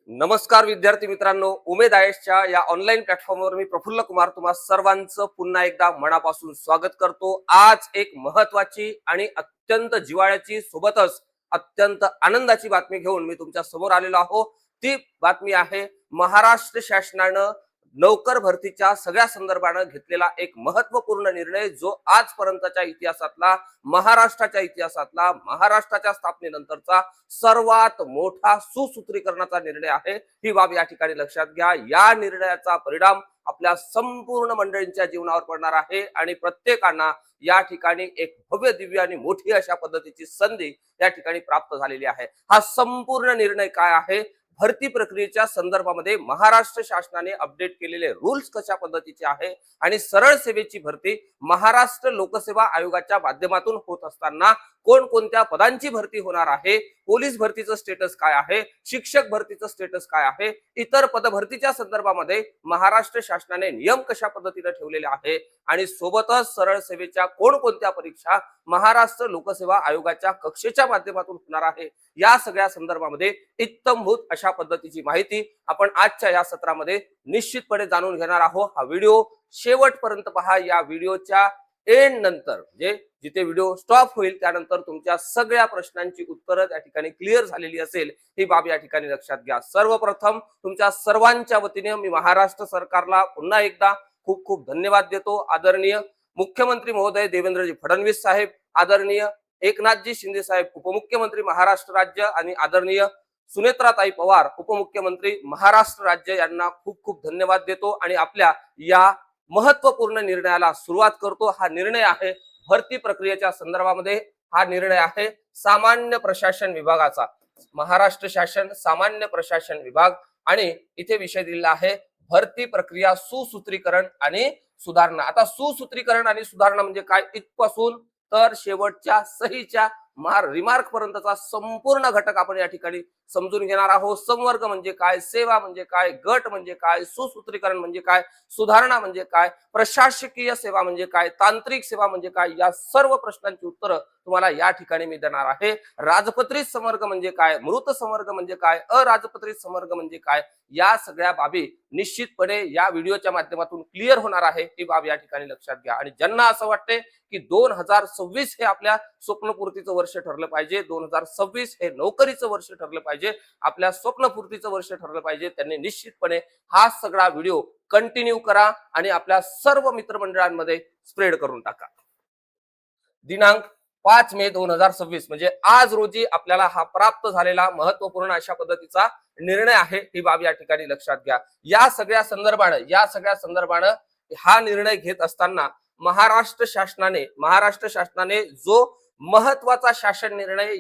नमस्कार विद्यार्थी मित्रांनो, उमेद आयएसच्या या ऑनलाईन प्लॅटफॉर्मवर मी प्रफुल्ल कुमार तुम्हा सर्वांचं पुन्हा एकदा मनापासून स्वागत करतो। आज एक महत्वाची आणि अत्यंत जिव्हाळ्याची सोबतच अत्यंत आनंदाची बातमी घेऊन मी तुमच्या समोर आलेलो आहो। ती बातमी आहे महाराष्ट्र शासनानं नौकर भरतीच्या सगळ्या संदर्भाने घेतलेला एक महत्वपूर्ण निर्णय, जो आजपर्यंतच्या इतिहासातला, महाराष्ट्राच्या इतिहासातला, महाराष्ट्राच्या स्थापनेनंतरचा सर्वात मोठा सुसूत्रीकरणाचा निर्णय आहे। ही बाब या ठिकाणी लक्षात घ्या। या निर्णयाचा परिणाम आपल्या संपूर्ण मंडळींच्या जीवनावर पडणार आहे आणि प्रत्येकांना या ठिकाणी एक भव्य दिव्य आणि मोठी अशा पद्धतीची संधी या ठिकाणी प्राप्त झालेली आहे। हा संपूर्ण निर्णय काय आहे? भरती प्रक्रियेच्या संदर्भामध्ये महाराष्ट्र शासनाने अपडेट केलेले रूल्स कशा पद्धतीचे आहे आणि सरळ सेवेची भरती महाराष्ट्र लोकसेवा आयोगाच्या माध्यमातून होत असताना कोणकोणत्या पदांची भरती होणार आहे, पोलीस भरतीचं स्टेटस काय आहे, शिक्षक भरतीचं स्टेटस काय आहे, इतर पदभरतीच्या संदर्भामध्ये महाराष्ट्र शासनाने नियम कशा पद्धतीने ठेवलेले आहे आणि सोबतच सरळ सेवेच्या कोणकोणत्या परीक्षा महाराष्ट्र लोकसेवा आयोगाच्या कक्षेच्या माध्यमातून होणार आहे, या सगळ्या संदर्भामध्ये इत्तमभूत अशा पद्धतीची माहिती आपण आजच्या या सत्रामध्ये निश्चितपणे जाणून घेणार आहोत। हा व्हिडिओ शेवटपर्यंत पहा। या व्हिडिओच्या एंड नंतर म्हणजे जिथे व्हिडिओ स्टॉप होईल त्यानंतर तुमच्या सगळ्या प्रश्नांची उत्तरं त्या ठिकाणी क्लिअर झालेली असेल, ही बाब या ठिकाणी लक्षात घ्या। सर्वप्रथम तुमच्या सर्वांच्या वतीने मी महाराष्ट्र सरकारला पुन्हा एकदा खूप खूप धन्यवाद देतो। आदरणीय मुख्यमंत्री महोदय देवेंद्रजी फडणवीस साहेब, आदरणीय एकनाथजी शिंदे साहेब उपमुख्यमंत्री महाराष्ट्र राज्य आणि आदरणीय सुनेत्राताई पवार उपमुख्यमंत्री महाराष्ट्र राज्य यांना खूप खूप धन्यवाद देतो आणि आपल्या या महत्वपूर्ण निर्णयाला सुरुवात करतो। हा निर्णय आहे भरती प्रक्रियेच्या संदर्भामध्ये, हा निर्णय आहे सामान्य प्रशासन विभागाचा, महाराष्ट्र शासन सामान्य प्रशासन विभाग, आणि इथे विषय दिलेला आहे भरती प्रक्रिया सुसूत्रीकरण आणि सुधारणा। आता सुसूत्रीकरण आणि सुधारणा म्हणजे काय, इथपासून तर शेवटच्या सहीच्या रिमार्क पर्यंतचा संपूर्ण घटक आपण या ठिकाणी समजून घेणार आहोत। संवर्ग म्हणजे काय, सेवा म्हणजे काय, गट म्हणजे काय, सुसूत्रीकरण म्हणजे काय, सुधारणा म्हणजे काय, प्रशासकीय सेवा म्हणजे काय, तांत्रिक सेवा म्हणजे काय, या सर्व प्रश्नांची उत्तरं तुम्हाला या ठिकाणी मी देणार आहे। राजपत्रित संवर्ग म्हणजे काय, मृत संवर्ग म्हणजे काय, अराजपत्रित संवर्ग म्हणजे काय, या सगळ्या बाबी निश्चितपणे या व्हिडिओच्या माध्यमातून क्लिअर होणार आहे, ही बाब या ठिकाणी लक्षात घ्या। आणि ज्यांना असं वाटते की 2026 हे आपल्या स्वप्नपूर्तीचं वर्ष ठरलं पाहिजे, 2026 हे नोकरीचं वर्ष ठरलं पाहिजे, आपल्या स्वप्नपूर्तीचं वर्ष ठरलं पाहिजे, त्यांनी निश्चितपणे हा सगळा व्हिडिओ कंटिन्यू करा आणि आपल्या सर्व मित्रमंडळांमध्ये स्प्रेड करून टाका। दिनांक 5 मे 2026 म्हणजे आज रोजी आपल्याला हा प्राप्त झालेला महत्वपूर्ण अशा पद्धतीचा निर्णय आहे, ही बाब या ठिकाणी लक्षात घ्या। या सगळ्या संदर्भाने हा निर्णय घेत असताना महाराष्ट्र शासनाने जो महत्वाचा शासन निर्णय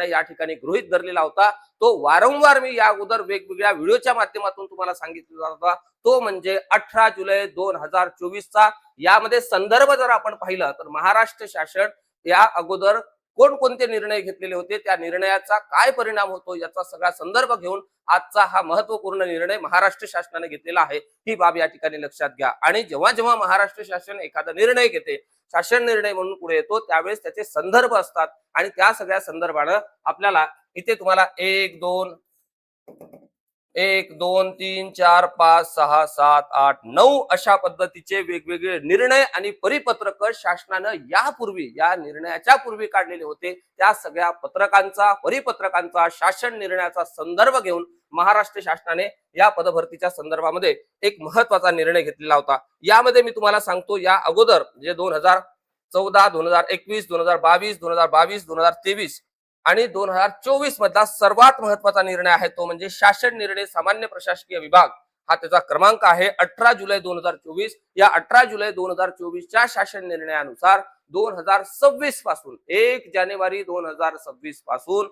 या ठिकाणी गृहीत धरलेला होता, तो वारंवार मी या अगोदर वेगवेगळ्या व्हिडिओच्या माध्यमातून तुम्हाला सांगितलेला होता, तो म्हणजे 18 जुलै 2024 चा। यामध्ये संदर्भ जर आपण पाहिलं तर महाराष्ट्र शासन या अगोदर कोणकोणते निर्णय घेतलेले होते, त्या निर्णयाचा काय परिणाम होतो, याचा सगळा संदर्भ घेऊन आजचा हा महत्वपूर्ण निर्णय महाराष्ट्र शासनाने घेतलेला आहे, ही बाब या ठिकाणी लक्षात घ्या। आणि जेव्हा जेव्हा महाराष्ट्र शासन एखादा निर्णय घेते, शासन निर्णय म्हणून पुढे येतो, त्यावेळेस त्याचे संदर्भ असतात आणि त्या सगळ्या संदर्भानं आपल्याला इथे तुम्हाला 1 2 3 4 5 6 7 8 9 अशा पद्धतीचे वेगवेगळे निर्णय आणि परिपत्रक शासनानं यापूर्वी, या निर्णयाच्या पूर्वी काढलेले होते। त्या सगळ्या परिपत्रकांचा शासन निर्णयाचा संदर्भ घेऊन महाराष्ट्र शासनाने या पदभरतीच्या संदर्भामध्ये एक महत्वाचा निर्णय घेतलेला होता। यामध्ये मी तुम्हाला सांगतो, या अगोदर म्हणजे 2014 2021 2022 2023 आणि 2024 मधला सर्वात महत्वाचा निर्णय आहे, तो म्हणजे शासन निर्णय सामान्य प्रशासकीय विभाग। हा त्याचा क्रमांक आहे 18 जुलै 2024। या 18 जुलै 2024 च्या शासन निर्णयानुसार 2026 पासून 1 जानेवारी 2026 पासून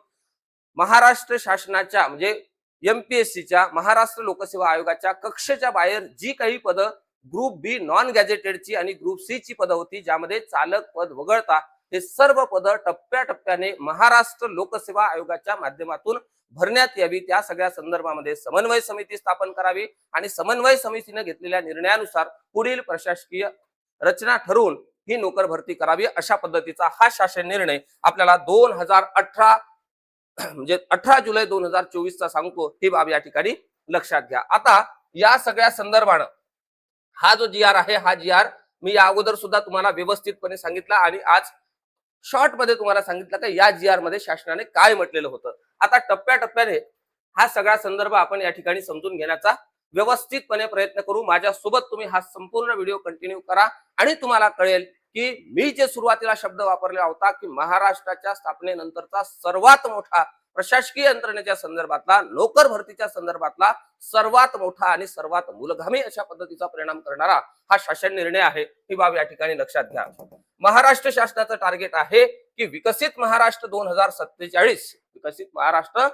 महाराष्ट्र शासनाच्या म्हणजे एमपीएससीच्या, महाराष्ट्र लोकसेवा आयोगाच्या कक्षेच्या बाहेर जी काही पदं ग्रुप बी नॉन गॅजेटेडची आणि ग्रुप सी ची पदं होती, ज्यामध्ये चालक पद वगळता हे सर्व पद टप्प्याटप्प्याने महाराष्ट्र लोकसेवा आयोगाच्या माध्यमातून भरण्यात यावी, त्या सगळ्या संदर्भामध्ये समन्वय समिती स्थापन करावी आणि समन्वय समितीने घेतलेल्या निर्णयानुसार पुढील प्रशासकीय रचना ठरवून ही नोकर भरती करावी, अशा पद्धतीचा हा शासन निर्णय आपल्याला 2018 म्हणजे 18 जुलै 2024 चा सांगतो, ही बाब या ठिकाणी लक्षात घ्या. आता या सगळ्या संदर्भानं हा जो जी आर आहे, हा जी आर मी या अगोदर सुद्धा तुम्हाला व्यवस्थितपणे सांगितला आणि आज शॉर्ट मध्ये तुम्हाला सांगितलं की या जी आर मध्ये शासनाने काय म्हटलेलं होतं. आता टप्प्याटप्प्याने हा सगळा संदर्भ आपण या ठिकाणी समजून घेण्याचा व्यवस्थितपणे प्रयत्न करू. माझ्यासोबत तुम्ही हा संपूर्ण व्हिडिओ कंटिन्यू करा आणि तुम्हाला कळेल की मी जे सुरुवातीला शब्द वापरला होता की महाराष्ट्राच्या स्थापनेनंतरचा सर्वात मोठा प्रशासकीय यंत्रणेच्या संदर्भातला, नोकर भरतीच्या संदर्भातला सर्वात मोठा आणि सर्वात मूलगामी अशा पद्धतीचा परिणाम करणारा हा शासन निर्णय आहे, ही बाब या ठिकाणी लक्षात घ्या. महाराष्ट्र शासनाचं टार्गेट आहे की विकसित महाराष्ट्र 2047, विकसित महाराष्ट्र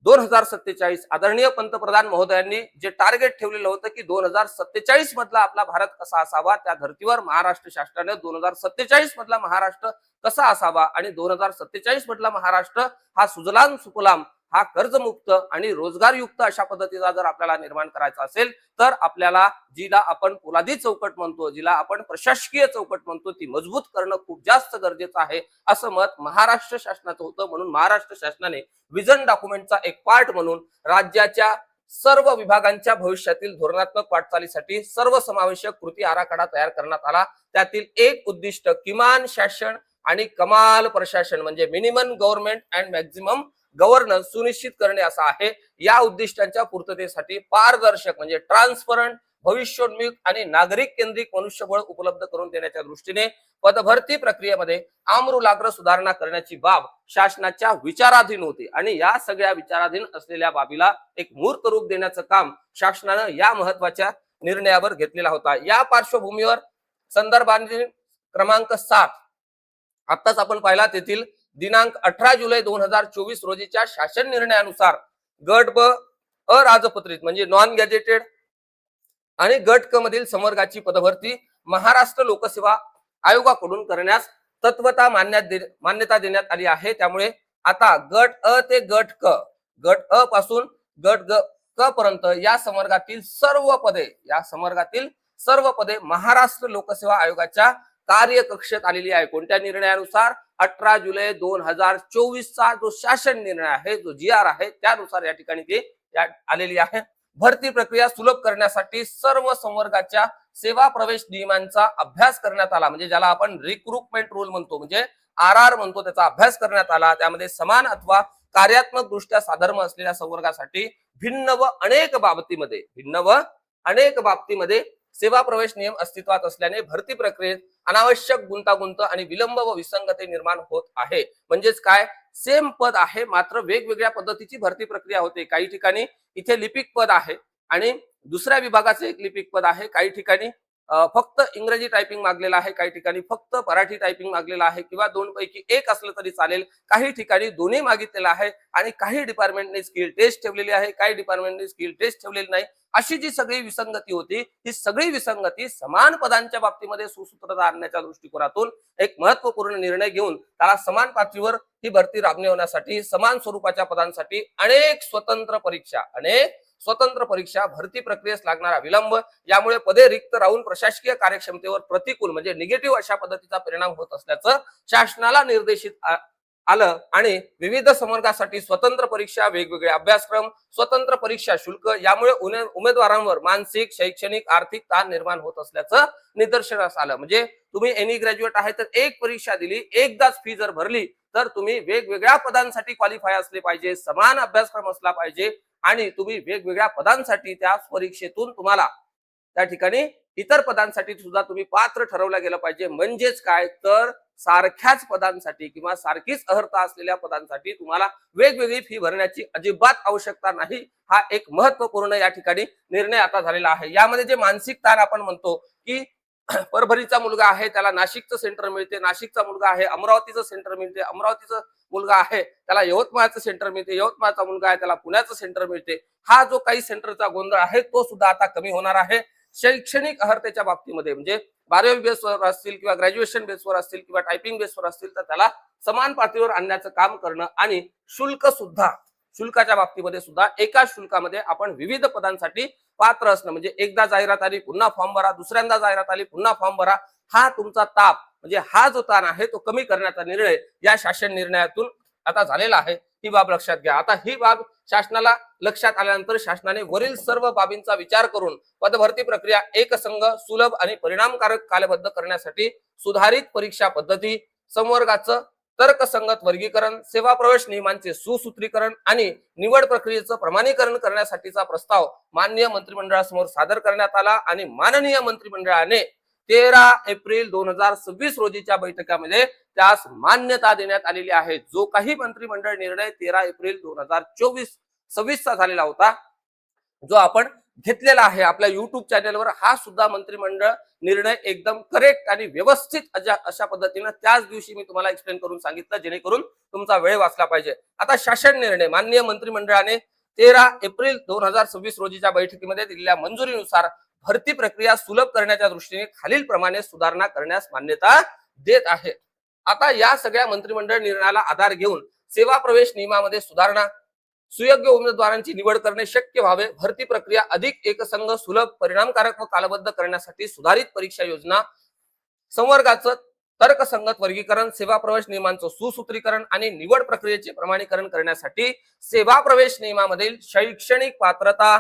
2047 आदरणीय पंतप्रधान महोदयांनी जे टार्गेट ठेवलेलं होतं की 2047 मधला आपला भारत कसा असावा, त्या धर्तीवर महाराष्ट्र शासनाने 2047 मधला महाराष्ट्र कसा असावा आणि 2047 मधला महाराष्ट्र हा सुजलाम सुफलाम, हा कर्जमुक्त आणि रोजगारयुक्त अशा पद्धतीचा जर आपल्याला निर्माण करायचा असेल तर आपल्याला जिला आपण पोलादी चौकट म्हणतो, जिला आपण प्रशासकीय चौकट म्हणतो, ती मजबूत करणं खूप जास्त गरजेचं आहे असं मत महाराष्ट्र शासनाचं होतं. म्हणून महाराष्ट्र शासनाने विजन डॉक्युमेंटचा एक पार्ट म्हणून राज्याच्या सर्व विभागांच्या भविष्यातील धोरणात्मक वाटचालीसाठी सर्वसमावेशक कृती आराखडा तयार करण्यात आला. त्यातील एक उद्दिष्ट किमान शासन आणि कमाल प्रशासन म्हणजे minimum government and maximum governance सुनिश्चित करणे असं आहे. या उद्दिष्टांच्या पूर्ततेसाठी पारदर्शक म्हणजे ट्रान्सपरंट, भविष्योन्मुख आणि नागरिक केंद्रित मनुष्यबळ उपलब्ध करून देण्याच्या दृष्टीने पदभरती प्रक्रियेमध्ये आमूलाग्र सुधारणा करण्याची बाब शासनाच्या विचाराधीन होती आणि या सगळ्या विचाराधीन असलेल्या बाबीला एक मूर्त रूप देण्याचं काम शासनानं या महत्वाच्या निर्णयावर घेतलेला होता. या पार्श्वभूमीवर संदर्भाने क्रमांक 7 आताच आपण पाहिला, तेथील दिनांक 18 जुलै 2024 रोजीच्या शासन निर्णयानुसार गट ब अराजपत्रित म्हणजे नॉन गॅजेटेड आणि गट क मधील संवर्गाची पदभरती महाराष्ट्र लोकसेवा आयोगाकडून करण्यास तत्वता मान्यता देण्यात आली आहे. त्यामुळे आता गट अ ते गट क, गट अ पासून गट क पर्यंत या संवर्गातील सर्व पदे महाराष्ट्र लोकसेवा आयोगाच्या कार्यकक्षेत आलेली आहे. कोणत्या निर्णयानुसार? 18 जुलै 2024 चा जो शासन निर्णय आहे, जो जी आर आहे, त्यानुसार या ठिकाणी ती आलेली आहे. भरती प्रक्रिया सुलभ करण्यासाठी सर्व संवर्गाच्या सेवा प्रवेश नियमांचा अभ्यास करण्यात आला, म्हणजे ज्याला आपण रिक्रुटमेंट रूल म्हणतो, म्हणजे RR म्हणतो, त्याचा अभ्यास करण्यात आला. त्यामध्ये समान अथवा कार्यात्मक दृष्ट्या साधर्म असलेल्या संवर्गासाठी भिन्न व अनेक बाबतीमध्ये सेवा प्रवेश नियम अस्तित्वात असल्याने भरती प्रक्रियेत अनावश्यक गुंतागुंत आणि विलंब व विसंगती निर्माण होत आहे. म्हणजेच काय, सेम पद आहे मात्र वेगवेगळ्या पद्धतीची भरती प्रक्रिया होते. काही ठिकाणी इथे लिपिक पद आहे आणि दुसऱ्या विभागाचे एक लिपिक पद आहे, काही ठिकाणी फक्त इंग्रजी टायपिंग मागलेला आहे, काही ठिकाणी फक्त मराठी टायपिंग मागलेला आहे किंवा दोन पैकी एक असलं तरी चालेल. काही ठिकाणी दोन्ही मागितलेलं आहे आणि काही डिपार्टमेंटने स्किल टेस्ट ठेवलेली आहे, काही डिपार्टमेंटने स्किल टेस्ट ठेवलेली नाही. अशी जी सगळी विसंगती होती, ही सगळी विसंगती समान पदांच्या बाबतीमध्ये सुसूत्रता आणण्याच्या दृष्टिकोनातून एक महत्वपूर्ण निर्णय घेऊन त्याला समान पातळीवर ही भरती राबविण्यासाठी समान स्वरूपाच्या पदांसाठी अनेक स्वतंत्र परीक्षा भरती प्रक्रियेस लागणारा विलंब, यामुळे पदे रिक्त राहून प्रशासकीय कार्यक्षमतेवर प्रतिकूल म्हणजे निगेटिव्ह अशा पद्धतीचा परिणाम होत असल्याचं शासनाला निर्देशित आलं आणि विविध संवर्गासाठी स्वतंत्र परीक्षा, वेगवेगळे अभ्यासक्रम, स्वतंत्र परीक्षा शुल्क, यामुळे उमेदवारांवर मानसिक, शैक्षणिक, आर्थिक ताण निर्माण होत असल्याचं निदर्शनास आलं. म्हणजे तुम्ही एनी ग्रॅज्युएट आहे तर एक परीक्षा दिली, एकदाच फी जर भरली तर तुम्ही वेगवेगळ्या पदांसाठी क्वालिफाय असले पाहिजे, समान अभ्यासक्रम असला पाहिजे आणि तुम्ही वेगवेगळ्या पदांसाठी त्या परीक्षेतून तुम्हाला त्या ठिकाणी इतर पदांसाठी सुद्धा तुम्ही पात्र ठरवलं गेलं पाहिजे. म्हणजेच काय तर सारख्याच पदांसाठी किंवा सारखीच अर्हता असलेल्या पदांसाठी तुम्हाला वेगवेगळी फी भरण्याची अजिबात आवश्यकता नाही. हा एक महत्वपूर्ण या ठिकाणी निर्णय आता झालेला आहे. यामध्ये जे मानसिक ताण आपण म्हणतो की परभणीचा मुलगा आहे त्याला नाशिकचं सेंटर मिळते, नाशिकचा मुलगा आहे अमरावतीचं सेंटर मिळते, अमरावतीचं मुलगा आहे त्याला यवतमाळचं सेंटर मिळते, यवतमाळचा मुलगा आहे त्याला पुण्याचं सेंटर मिळते. हा जो काही सेंटरचा गोंधळ आहे तो सुद्धा आता कमी होणार आहे. शैक्षणिक अर्हतेच्या बाबतीमध्ये म्हणजे 12वी बेसवर असतील किंवा ग्रॅज्युएशन बेसवर असतील किंवा टायपिंग बेसवर असतील तर त्याला समान पातळीवर आणण्याचं काम करणं आणि शुल्काच्या बाबतीमध्ये सुद्धा एकाच शुल्कामध्ये आपण विविध पदांसाठी पात्र असणं, म्हणजे एकदा जाहिरात आली पुन्हा फॉर्म भरा, दुसऱ्यांदा जाहिरात आली पुन्हा फॉर्म भरा, हा तुमचा ताप म्हणजे हा जो ताण आहे तो कमी करण्याचा निर्णय या शासन निर्णयातून आता झालेला आहे. ही बाब लक्षात घ्या. आता ही बाब शासनाला लक्षात आल्यानंतर शासनाने वरील सर्व बाबींचा विचार करून पदभरती प्रक्रिया एकसंघ, सुलभ आणि परिणामकारक कालबद्ध करण्यासाठी सुधारित परीक्षा पद्धती, संवर्गाचं तर्कसंगत वर्गीकरण, सेवा प्रवेश नियमांचे सुसूत्रीकरण आणि निवड प्रक्रियेचं प्रमाणीकरण करण्यासाठीचा प्रस्ताव माननीय मंत्रिमंडळासमोर सादर करण्यात आला आणि माननीय मंत्रिमंडळाने 13 एप्रिल 2026 रोजीच्या बैठकीमध्ये त्यास मान्यता देण्यात आलेली आहे. जो काही मंत्रिमंडळ निर्णय 13 एप्रिल 2026 चा झालेला होता, जो आपण घेतलेला आहे आपल्या युट्यूब चॅनलवर, हा सुद्धा मंत्रिमंडळ निर्णय एकदम करेक्ट आणि व्यवस्थित अशा पद्धतीने त्याच दिवशी मी तुम्हाला एक्सप्लेन करून सांगितलं, जेणेकरून तुमचा वेळ वाचला पाहिजे. आता शासन निर्णय माननीय मंत्रिमंडळाने 13 एप्रिल 2026 रोजीच्या बैठकीमध्ये दिलेल्या मंजुरीनुसार भरती प्रक्रिया सुलभ करण्याच्या दृष्टीने खालील प्रमाणे सुधारणा करण्यास मान्यता देत आहे. आता या सगळ्या मंत्रिमंडळ निर्णयाला आधार घेऊन सेवा प्रवेश नियमामध्ये सुधारणा, सुयोग्य उमेदवारांची निवड करणे शक्य व्हावे, भरती प्रक्रिया अधिक एकसंघ, सुलभ, परिणामकारक व कालबद्ध करण्यासाठी सुधारित परीक्षा योजना, संवर्गाचं तर्कसंगत वर्गीकरण, सेवा प्रवेश नियमांचं सुसूत्रीकरण आणि निवड प्रक्रियेचे प्रमाणीकरण करण्यासाठी सेवा प्रवेश नियमामधील शैक्षणिक पात्रता,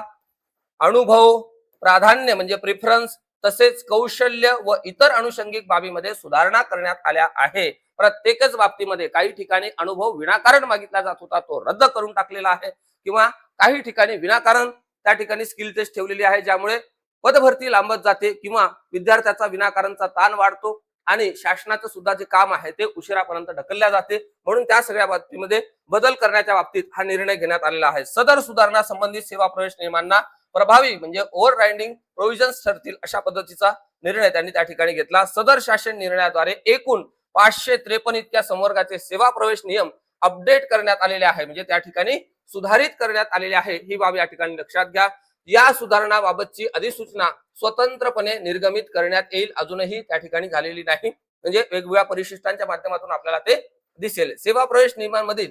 अनुभव, प्राधान्य म्हणजे प्रेफरन्स, तसेच कौशल्य व इतर अनुषंगिक बाबीमध्ये सुधारणा करण्यात आल्या आहे. प्रत्येकच बाबतीमध्ये काही ठिकाणी अनुभव विनाकारण मागितला जात होता, तो रद्द करून टाकलेला आहे, किंवा काही ठिकाणी विनाकारण त्या ठिकाणी स्किल टेस्ट ठेवलेली आहे, ज्यामुळे पदभरती लांबत जाते किंवा विद्यार्थ्याचा विनाकारणचा ताण वाढतो आणि शासनाचं सुद्धा जे काम आहे ते उशिरापर्यंत ढकलल्या जाते. म्हणून त्या सगळ्या बाबतीमध्ये बदल करण्याच्या बाबतीत हा निर्णय घेण्यात आलेला आहे. सदर सुधारणा संबंधित सेवा प्रवेश नियमांना प्रभावी म्हणजे ओव्हर राइडिंग प्रोव्हिजन्स ठरतील अशा पद्धतीचा निर्णय त्यांनी त्या ठिकाणी घेतला. सदर शासन निर्णयाद्वारे एकूण 553 इतक्या संवर्गाचे सेवा प्रवेश नियम अपडेट करण्यात आलेले आहे, म्हणजे त्या ठिकाणी सुधारित करण्यात आलेले आहे. ही बाब या ठिकाणी लक्षात घ्या. या सुधारणाबाबतची अधिसूचना स्वतंत्रपणे निर्गमित करण्यात येईल, अजूनही त्या ठिकाणी झालेली नाही, म्हणजे वेगवेगळ्या परिशिष्टांच्या माध्यमातून आपल्याला ते दिसेल. सेवा प्रवेश नियमांमधील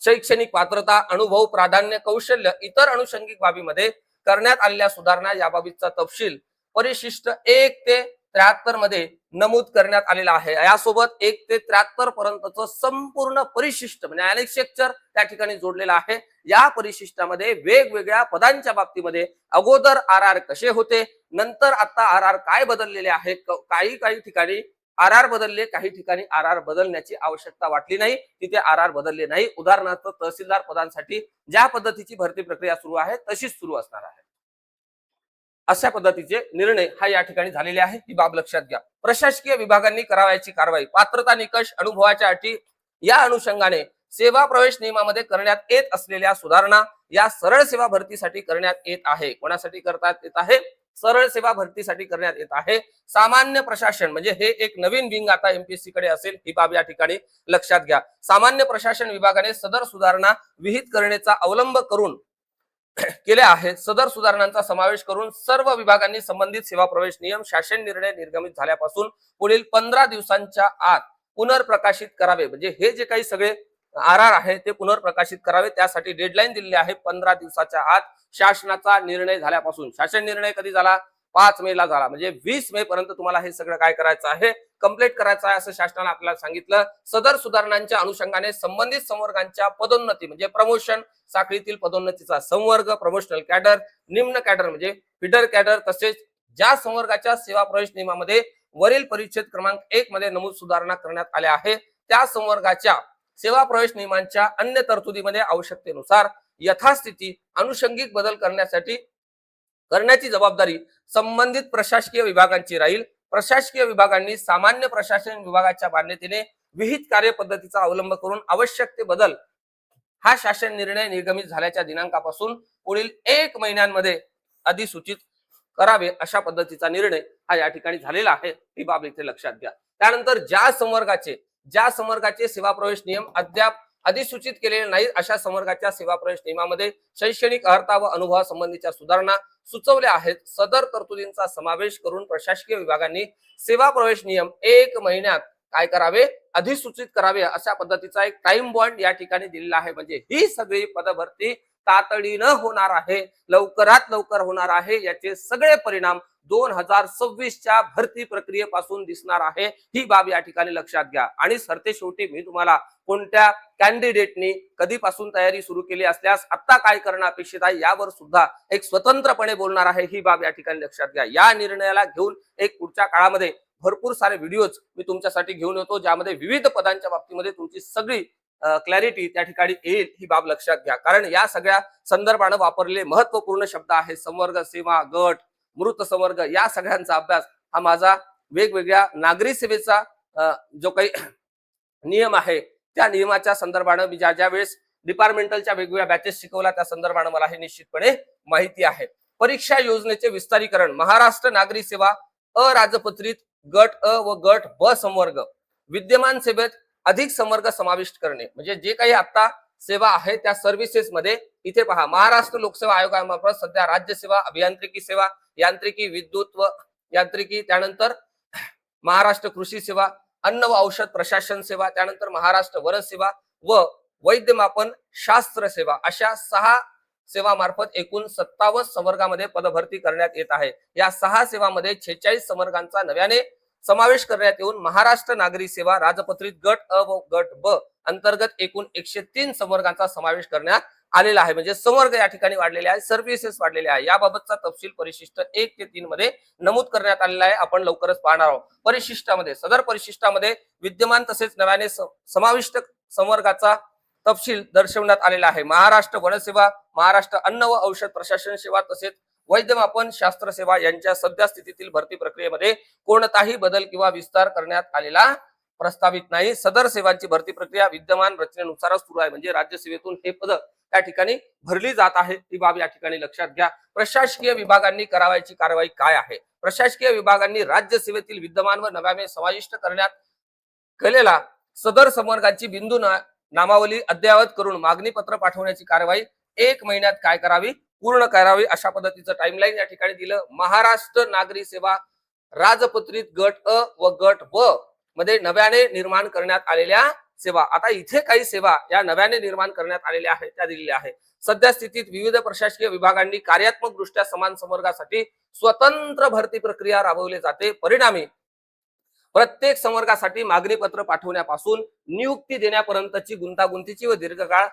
शैक्षणिक पात्रता, अनुभव, प्राधान्य, कौशल्य, इतर अनुषंगिक बाबीमध्ये करण्यात आलेल्या सुधारणा याबाबतचा तपशील परिशिष्ट 1 ते 73 मध्ये नमूद करण्यात आलेला आहे. यासोबत 1 ते 73 पर्यंतचं संपूर्ण परिशिष्ट म्हणजे अनेक्सेक्चर त्या ठिकाणी जोडलेला आहे. या परिशिष्टामध्ये वेगवेगळ्या पदांच्या बाबतीमध्ये अगोदर आर कसे होते, नंतर आता आर काय बदललेले आहे, काही ठिकाणी आर बदलले, काही ठिकाणी आर बदलण्याची आवश्यकता वाटली नाही, तिथे आर बदलले नाही. उदाहरणार्थ तहसीलदार पदांसाठी ज्या पद्धतीची भरती प्रक्रिया सुरू आहे तशीच सुरू असणार आहे. अशा पद्धतीचे निर्णय हा या ठिकाणी झालेले आहे, ही बाब लक्षात घ्या. प्रशासकीय विभागांनी करावयाची कारवाई, पात्रता निकष, अनुभवाच्या अटी या अनुषंगाने सेवा प्रवेश नियमामध्ये करण्यात येत असलेल्या सुधारणा या सरळ सेवा भरतीसाठी करण्यात येत आहे. कोणासाठी करण्यात येत आहे? सरळ सेवा भरतीसाठी करण्यात येत आहे. सामान्य प्रशासन म्हणजे हे एक नवीन विंग आता एमपीएससी कडे असेल, ही बाब या ठिकाणी लक्षात घ्या. सामान्य प्रशासन विभागाने सदर सुधारणा विहित करण्याचा अवलंब करून केले आहेत. सदर सुधारणांचा समावेश करून सर्व विभागांनी संबंधित सेवा प्रवेश नियम शासन निर्णय निर्गमित झाल्यापासून पुढील 15 दिवसांच्या आत पुनर्प्रकाशित करावे, म्हणजे हे जे काही सगळे आर आहे ते पुनर्प्रकाशित करावे. त्यासाठी डेडलाईन दिलेली आहे 15 दिवसाच्या आत शासनाचा निर्णय झाल्यापासून. शासन निर्णय कधी झाला? 5 मे ला झाला, म्हणजे 20 मे पर्यंत तुम्हाला हे सगळं काय करायचं आहे? कंप्लीट करायचं आहे असं शासनाने आपल्याला सांगितलं. सदर सुधारणांच्या अनुषंगाने संबंधित संवर्गांच्या पदोन्नती म्हणजे प्रमोशन साखळीतील पदोन्नतीचा संवर्ग, प्रमोशनल कॅडर, निम्न कॅडर म्हणजे फीडर कॅडर, तसेच ज्या संवर्गाच्या सेवा प्रवेश नियमामध्ये वरील परिच्छेद क्रमांक 1 मध्ये नमूद सुधारणा करण्यात आल्या आहे त्या संवर्गाच्या सेवा प्रवेश नियमांच्या अन्य तरतुदीमध्ये आवश्यकतेनुसार यथास्थिती अनुषंगिक बदल करण्याची जबाबदारी संबंधित प्रशासकीय विभागांची राहील. प्रशासकीय विभागांनी सामान्य प्रशासन विभागाच्या मान्यतेने विहित कार्यपद्धतीचा अवलंब करून आवश्यक ते बदल हा शासन निर्णय निर्गमित झाल्याच्या दिनांकापासून पुढील 1 महिन्यांमध्ये अधिसूचित करावे अशा पद्धतीचा निर्णय हा या ठिकाणी झालेला आहे, ही बाब इथे लक्षात घ्या. त्यानंतर ज्या संवर्गाचे सेवा प्रवेश नियम अद्याप अधिसूचित केलेले नाहीत अशा संवर्गाच्या सेवा प्रवेश नियमामध्ये शैक्षणिक अर्हता व अनुभवासंबंधीच्या सुधारणा सुचवल्या आहेत. सदर तरतुदींचा समावेश करून प्रशासकीय विभागांनी सेवा प्रवेश नियम 1 महिन्यात काय करावे? अधिसूचित करावे अशा पद्धतीचा एक टाइम बॉन्ड या ठिकाणी दिलेला आहे. म्हणजे ही सगळी पदभरती तातडीनं होणार आहे, लवकरात लवकर होणार आहे. याचे सगळे परिणाम 2026च्या भरती प्रक्रियेपासून दिसणार आहे. ही बाब या ठिकाणी लक्षात घ्या. आणि सरते शेवटी मी तुम्हाला कोणत्या कॅन्डिडेटनी कधीपासून तयारी सुरू केली असल्यास आता काय करणं अपेक्षित आहे यावर सुद्धा एक स्वतंत्रपणे बोलणार आहे. ही बाब या ठिकाणी लक्षात घ्या. या निर्णयाला घेऊन एक पुढच्या काळामध्ये भरपूर सारे व्हिडिओज मी तुमच्यासाठी घेऊन येतो, ज्यामध्ये विविध पदांच्या बाबतीमध्ये तुमची सगळी क्लॅरिटी त्या ठिकाणी येईल. ही बाब लक्षात घ्या. कारण या सगळ्या संदर्भाने वापरलेले महत्वपूर्ण शब्द आहे संवर्ग, सेवा, गट, मृत संवर्ग. या सगळ्यांचा अभ्यास हा माझा वेगवेगळ्या नागरी सेवेचा जो काही नियम आहे त्या नियमाच्या संदर्भाने मी ज्या वेळेस डिपार्टमेंटलच्या वेगवेगळ्या बॅचेस शिकवल्या त्या संदर्भाने मला हे निश्चितपणे माहिती आहे. परीक्षा योजनेचे विस्तारीकरण, महाराष्ट्र नागरी सेवा अराजपत्रित गट अ व गट ब संवर्ग, विद्यमान सेवेत अधिक संवर्ग समाविष्ट करणे. म्हणजे जे काही आता सेवा आहे त्या सर्व्हिसेस मध्ये इथे पहा, महाराष्ट्र लोकसेवा आयोगामार्फत सध्या राज्य सेवा, अभियांत्रिकी सेवा, यांत्रिकी, विद्युत व यांत्रिकी, त्यानंतर महाराष्ट्र कृषी सेवा, अन्न व औषध प्रशासन सेवा, त्यानंतर महाराष्ट्र वन सेवा व वैद्यमापन शास्त्र सेवा, अशा 6 सेवामार्फत एकूण 57 संवर्गामध्ये पदभरती करण्यात येत आहे. या 6 सेवांमध्ये 46 संवर्गांचा नव्याने समावेश करण्यात येऊन महाराष्ट्र नागरी सेवा राजपत्रित गट अ व गट ब अंतर्गत एकूण 103 संवर्गांचा समावेश करण्यात आलेला आहे. म्हणजे संवर्ग या ठिकाणी वाढलेले आहे, सर्व्हिसेस वाढलेले आहे. याबाबतचा तपशील परिशिष्ट 1 ते 3 मध्ये नमूद करण्यात आलेला आहे. आपण लवकरच पाहणार आहोत. परिशिष्टामध्ये, सदर परिशिष्टामध्ये विद्यमान तसेच नव्याने समाविष्ट संवर्गाचा तपशील दर्शवण्यात आलेला आहे. महाराष्ट्र वनसेवा, महाराष्ट्र अन्न व औषध प्रशासन सेवा तसेच वैद्यमापन शास्त्र सेवा यांच्या सध्या स्थितीतील भरती प्रक्रियेमध्ये कोणताही बदल किंवा विस्तार करण्यात आलेला प्रस्तावित नाही. सदर सेवांची भरती प्रक्रिया विद्यमान रचनेनुसारच सुरू आहे. म्हणजे राज्य सेवेतून हे पद त्या ठिकाणी भरली जात आहे. ही बाब या ठिकाणी लक्षात घ्या. प्रशासकीय विभागांनी करावयाची कारवाई काय आहे? प्रशासकीय विभागांनी राज्य सेवेतील विद्यमान व नव्याने समाविष्ट करण्यात केलेला सदर संवर्गाची बिंदू नामावली अद्ययावत करून मागणी पत्र पाठवण्याची कारवाई 1 महिन्यात काय करावी? पूर्ण करावी. अशा पद्धतीचं टाइमलाईन या ठिकाणी दिलं. महाराष्ट्र नागरी सेवा राजपत्रित गट अ व गट ब मध्ये नव्याने निर्माण करण्यात आलेल्या सेवा. आता इथे काही सेवा या नव्याने निर्माण करण्यात आलेल्या आहेत त्या दिलेल्या आहेत. सध्या स्थितीत विविध प्रशासकीय विभागांनी कार्यात्मक दृष्ट्या समान संवर्गासाठी स्वतंत्र भरती प्रक्रिया राबवली जाते. परिणामी प्रत्येक संवर्गासाठी मागणी पत्र पाठवण्यापासून नियुक्ती देण्यापर्यंतची गुंतागुंतीची व दीर्घकाळ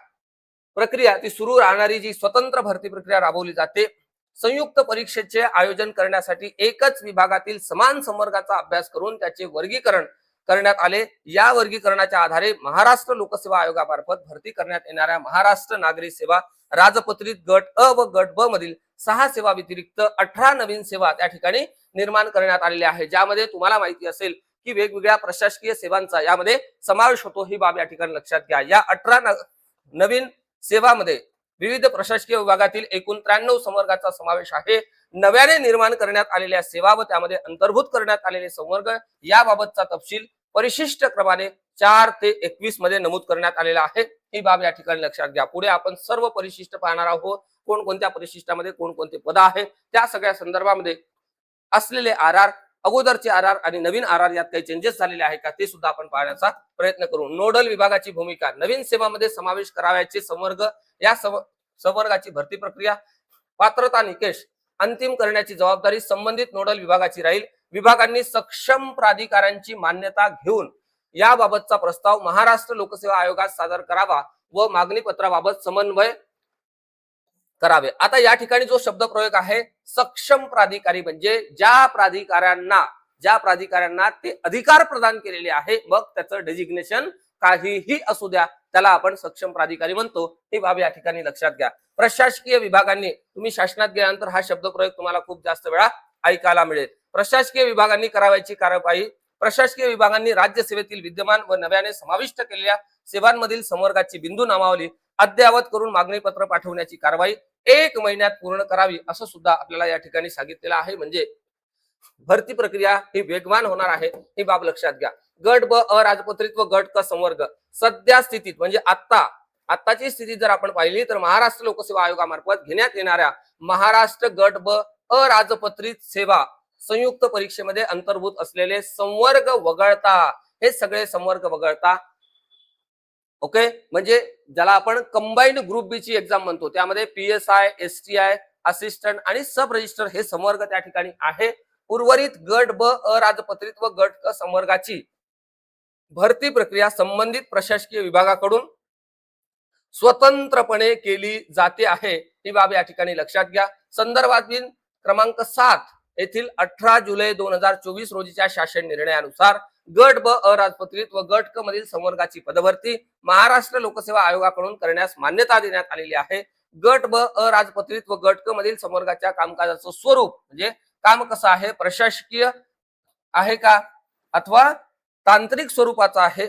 प्रक्रिया ती सुरू राहणारी जी स्वतंत्र भरती प्रक्रिया राबवली जाते. संयुक्त परीक्षेचे आयोजन करण्यासाठी एकच विभागातील समान संवर्गाचा अभ्यास करून त्याचे वर्गीकरण करण्यात आले. या वर्गीकरणाच्या आधारे महाराष्ट्र लोकसेवा आयोगामार्फत भरती करण्यात येणाऱ्या महाराष्ट्र नागरी सेवा राजपत्रित गट अ व गट ब मधील 6 सेवा व्यतिरिक्त 18 नवीन सेवा त्या ठिकाणी निर्माण करण्यात आलेल्या आहे. ज्यामध्ये तुम्हाला माहिती असेल की वेगवेगळ्या प्रशासकीय सेवांचा यामध्ये समावेश होतो. ही बाब या ठिकाणी लक्षात घ्या. या 18 नवीन सेवामध्ये विविध प्रशासकीय विभागातील एकूण 93 संवर्गाचा समावेश आहे. नव्याने निर्माण करण्यात आलेल्या सेवा व त्यामध्ये अंतर्भूत करण्यात आलेले संवर्ग याबाबतचा तपशील परिशिष्ट क्रमाने 4 ते 21 मध्ये नमूद करण्यात आलेला आहे. ही बाब या ठिकाणी लक्षात घ्या. पुढे आपण सर्व परिशिष्ट पाहणार आहोत. कोणकोणत्या परिशिष्टामध्ये कोणकोणते पद आहेत त्या सगळ्या संदर्भामध्ये असलेले आर अगोदरचे आर आणि नवीन आर यात काही चेंजेस झालेले आहे का ते सुद्धा आपण पाहण्याचा प्रयत्न करू. नोडल विभागाची भूमिका, नवीन सेवामध्ये समावेश करावयाचे संवर्ग, या संवर्गाची भरती प्रक्रिया, पात्रता निकष अंतिम करण्याची जबाबदारी संबंधित नोडल विभागाची राहील. विभागांनी सक्षम प्राधिकाऱ्यांची मान्यता घेऊन याबाबतचा प्रस्ताव महाराष्ट्र लोकसेवा आयोगात सादर करावा व मागणी पत्राबाबत समन्वय करावे. आता या ठिकाणी जो शब्द प्रयोग आहे सक्षम प्राधिकारी, म्हणजे ज्या प्राधिकाऱ्यांना ते अधिकार प्रदान केलेले आहे, मग त्याचं डेजिग्नेशन काहीही असू द्या त्याला आपण सक्षम प्राधिकारी म्हणतो. ही बाब या ठिकाणी लक्षात घ्या. प्रशासकीय विभागांनी, तुम्ही शासनात गेल्यानंतर हा शब्द प्रयोग तुम्हाला खूप जास्त वेळा ऐकायला मिळेल. प्रशासकीय विभागांनी करावयाची कारवाई, प्रशासकीय विभागांनी राज्य सेवेतील विद्यमान व नव्याने समाविष्ट केलेल्या सेवांमधील संवर्गाची बिंदू नामावली अद्ययावत करून मागणी पत्र पाठवण्याची कारवाई 1 महिन्यात पूर्ण करावी असं सुद्धा आपल्याला या ठिकाणी सांगितलेलं आहे. म्हणजे भरती प्रक्रिया ही वेगवान होणार आहे. ही बाब लक्षात घ्या. गट ब अराजपत्रित व गट क संवर्ग सध्या स्थितीत, म्हणजे आत्ताची स्थिती जर आपण पाहिली तर महाराष्ट्र लोकसेवा आयोगामार्फत घेण्यात येणाऱ्या महाराष्ट्र गट ब अराजपत्रित सेवा संयुक्त परीक्षेमध्ये अंतर्भूत असलेले संवर्ग वगळता, हे सगळे संवर्ग वगळता ओके, म्हणजे ज्याला आपण कंबाईंड ग्रुप बी ची एक्झाम म्हणतो, त्यामध्ये PSI, STI, असिस्टंट आणि सब रजिस्टर हे संवर्ग त्या ठिकाणी आहे. उर्वरित गट ब अराजपत्रित व गट क संवर्गाची भरती प्रक्रिया संबंधित प्रशासकीय विभागाकडून स्वतंत्रपणे केली जाते आहे, ही बाब या ठिकाणी लक्षात घ्या. संदर्भातील क्रमांक 7 येथील 18 जुलै 2024 रोजीच्या शासन निर्णयानुसार गट ब अराजपत्रित व गट क मधील संवर्गाची पदभरती महाराष्ट्र लोकसेवा आयोगाकडून करण्यास मान्यता देण्यात आलेली आहे. गट ब अराजपत्रित व गट क मधील संवर्गाच्या कामकाजाचं स्वरूप म्हणजे काम कसं आहे, प्रशासकीय आहे का अथवा तांत्रिक स्वरूपाचा आहे.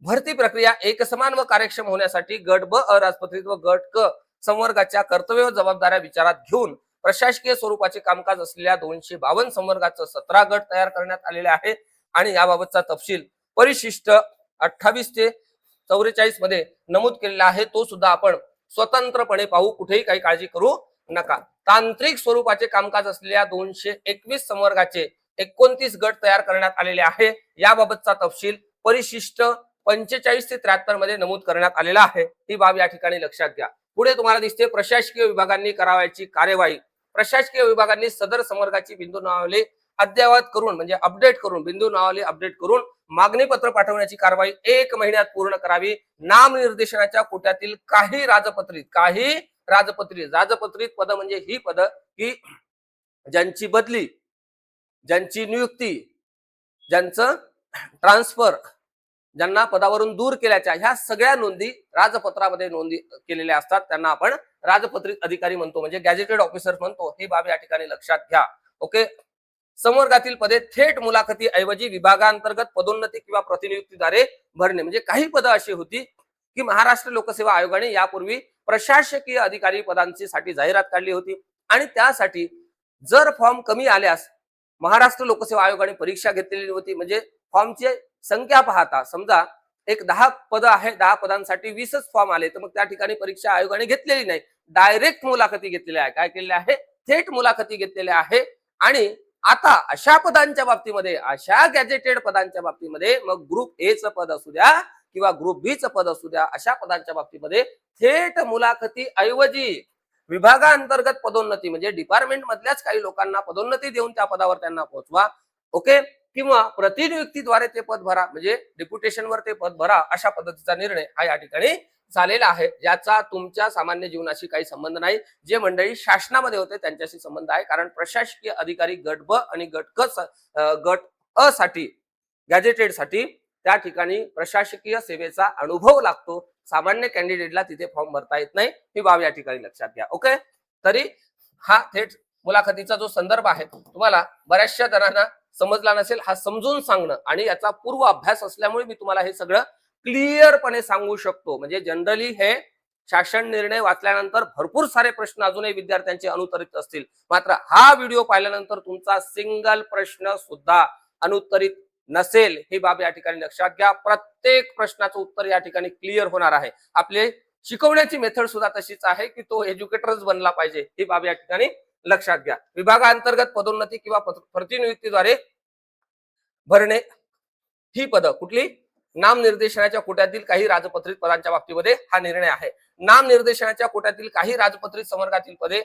भरती प्रक्रिया एकसमान व कार्यक्षम होण्यासाठी गट ब अराजपत्रित व गट क संवर्गाच्या कर्तव्य व जबाबदाऱ्या विचारात घेऊन प्रशासकीय स्वरूपाचे कामकाज असलेल्या 252 संवर्गाचं 17 गट तयार करण्यात आलेले आहे आणि याबाबतचा तपशील परिशिष्ट 28 ते 44 मध्ये नमूद केलेला आहे. तो सुद्धा आपण स्वतंत्रपणे पाहू, कुठेही काही काळजी करू नका. तांत्रिक स्वरूपाचे कामकाज असलेल्या 221 संवर्गाचे 29 गट तयार करण्यात आलेले आहे. याबाबतचा तपशील परिशिष्ट 45 ते 73 मध्ये नमूद करण्यात आलेला आहे. ही बाब या ठिकाणी लक्षात घ्या. पुढे तुम्हाला दिसते प्रशासकीय विभागांनी करावयाची कार्यवाही. प्रशासकीय विभागांनी सदर संवर्गाची बिंदू नावावली अद्ययावत करून म्हणजे अपडेट करून बिंदू नावावली अपडेट करून मागणी पत्र पाठवण्याची कारवाई 1 महिन्यात पूर्ण करावी. नामनिर्देशनाच्या कोट्यातील काही राजपत्रित पद म्हणजे ही पद की ज्यांची बदली, ज्यांची नियुक्ती, ज्यांचं ट्रान्सफर, ज्यांना पदावरून दूर केल्याच्या ह्या सगळ्या नोंदी राजपत्रामध्ये नोंदी केलेल्या असतात, त्यांना आपण राजपत्रित अधिकारी म्हणतो म्हणजे गॅजेटेड ऑफिसर म्हणतो. ही बाब या ठिकाणी लक्षात घ्या. ओके, संवर्गातील पदे थेट मुलाखती ऐवजी विभागांतर्गत पदोन्नती किंवा प्रतिनियुक्तीद्वारे भरणे. म्हणजे काही पदं अशी होती की महाराष्ट्र लोकसेवा आयोगाने यापूर्वी प्रशासकीय अधिकारी पदांची साठी जाहिरात काढली होती आणि त्यासाठी जर फॉर्म कमी आल्यास महाराष्ट्र लोकसेवा आयोगाने परीक्षा घेतलेली होती. म्हणजे फॉर्मची संख्या पाहता समजा एक 10 पद आहे, 10 पदांसाठी 20च फॉर्म आले, तर मग त्या ठिकाणी परीक्षा आयोगाने घेतलेली नाही, डायरेक्ट मुलाखती घेतलेल्या आहे. काय केलेल्या आहे, थेट मुलाखती घेतलेल्या आहे. आणि आता अशा पदांच्या बाबतीमध्ये, अशा गॅजेटेड पदांच्या बाबतीमध्ये मग ग्रुप ए चं पद असू द्या किंवा ग्रुप बी चं पद असू द्या, अशा पदांच्या बाबतीमध्ये थेट मुलाखती ऐवजी विभागांतर्गत पदोन्नती म्हणजे डिपार्टमेंट मधल्याच काही लोकांना पदोन्नती देऊन त्या पदावर त्यांना पोहोचवा. ओके, किंवा प्रतिनियुक्तीद्वारे ते पद भरा म्हणजे डेप्युटेशनवर ते पद भरा, अशा पद्धतीचा निर्णय हा या ठिकाणी झालेला आहे. ज्याचा तुमच्या सामान्य जीवनाशी काही संबंध नाही. जे मंडळी शासनामध्ये होते त्यांच्याशी संबंध आहे, कारण प्रशासकीय अधिकारी गट ब आणि गट अ साठी गॅजेटेड साठी त्या ठिकाणी प्रशासकीय सेवेचा अनुभव लागतो. सामान्य कॅन्डिडेटला तिथे फॉर्म भरता येत नाही. ही बाब या ठिकाणी लक्षात घ्या. ओके, तरी हा थेट मुलाखतीचा जो संदर्भ आहे तुम्हाला बऱ्याचशा जणांना समजला नसेल, हा समजून सांगणं आणि याचा पूर्व अभ्यास असल्यामुळे मी तुम्हाला हे सगळं क्लिअरपणे सांगू शकतो. म्हणजे जनरली हे शासन निर्णय वाचल्यानंतर भरपूर सारे प्रश्न अजूनही विद्यार्थ्यांचे अनुत्तरित असतील, मात्र हा व्हिडिओ पाहिल्यानंतर तुमचा सिंगल प्रश्न सुद्धा अनुत्तरित नसेल, ही बाब या ठिकाणी लक्षात घ्या. प्रत्येक प्रश्नाचं उत्तर या ठिकाणी क्लिअर होणार आहे. आपले शिकवण्याची मेथड सुद्धा तशीच आहे की तो एज्युकेटरच बनला पाहिजे, ही बाब या ठिकाणी लक्षात घ्या. विभागांतर्गत पदोन्नती किंवा प्रतिनियुक्तीद्वारे भरणे ही पद कुठली, नामनिर्देशनाच्या कोट्यातील काही राजपत्रित पदांच्या बाबतीमध्ये हा निर्णय आहे. नामनिर्देशनाच्या कोट्यातील काही राजपत्रित संवर्गातील पदे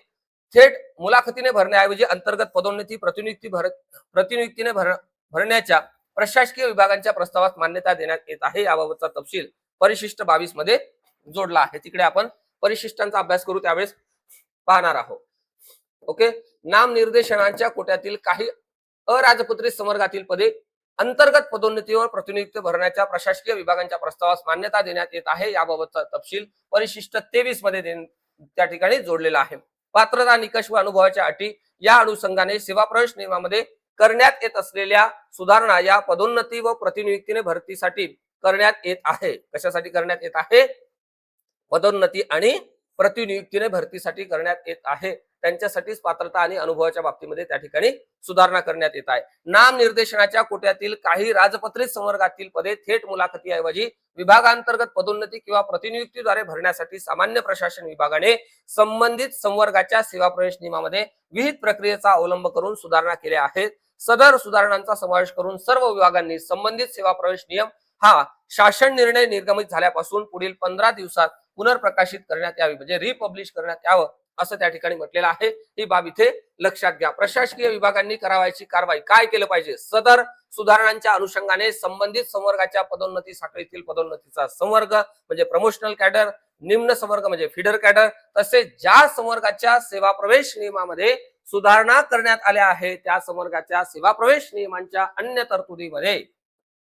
थेट मुलाखतीने भरण्याऐवजी अंतर्गत पदोन्नती प्रतिनियुक्तीने भरण्याच्या प्रशासकीय विभागांच्या प्रस्तावास मान्यता देण्यात येत आहे. याबाबतचा तपशील परिशिष्ट 22 मध्ये जोडला आहे. तिकडे आपण परिशिष्टांचा अभ्यास करू, त्यावेळेस पाहणार आहोत. ओके, नामनिर्देशनाच्या कोट्यातील काही अराजपत्रित संवर्गातील पदे अंतर्गत पदोन्नतीवर प्रतिनियुक्ती भरण्याच्या प्रशासकीय विभागांच्या प्रस्तावास मान्यता देण्यात येत आहे. याबाबतचा तपशील परिशिष्ट 23 मध्ये त्या ठिकाणी जोडलेला आहे. पात्रता निकष व अनुभवाच्या अटी या अनुषंगाने सेवा प्रवेश नियमामध्ये करण्यात येत असलेल्या सुधारणा या पदोन्नती व प्रतिनियुक्तीने भरतीसाठी करण्यात येत आहे. कशासाठी करण्यात येत आहे, पदोन्नती आणि प्रतिनियुक्तीने भरतीसाठी करण्यात येत आहे. त्यांच्यासाठीच पात्रता आणि अनुभवाच्या बाबतीमध्ये त्या ठिकाणी सुधारणा करण्यात येत आहे. नामनिर्देशनाच्या कोट्यातील काही राजपत्रित संवर्गातील पदे थेट मुलाखतीऐवजी विभागांतर्गत पदोन्नती किंवा प्रतिनियुक्तीद्वारे भरण्यासाठी सामान्य प्रशासन विभागाने संबंधित संवर्गाच्या सेवा प्रवेश नियमामध्ये विहित प्रक्रियेचा अवलंब करून सुधारणा केल्या आहेत. सदर सुधारणांचा समावेश करून सर्व विभागांनी संबंधित सेवा प्रवेश नियम हा शासन निर्णय निर्गमित झाल्यापासून पुढील 15 दिवसात पुनर्प्रकाशित करण्यात यावी, म्हणजे रिपब्लिश करण्यात यावं असं त्या ठिकाणी म्हटलेलं आहे. ही बाब इथे लक्षात घ्या. प्रशासकीय विभागांनी करावयाची कारवाई काय केलं पाहिजे? सदर सुधारणांच्या अनुषंगाने संबंधित संवर्गाच्या पदोन्नती साखळीतील पदोन्नतीचा संवर्ग म्हणजे प्रमोशनल कॅडर, निम्न संवर्ग म्हणजे फीडर कॅडर, तसेच ज्या संवर्गाच्या सेवा प्रवेश नियमामध्ये सुधारणा करण्यात आल्या आहेत त्या संवर्गाच्या सेवा प्रवेश नियमांच्या अन्य तरतुदीमध्ये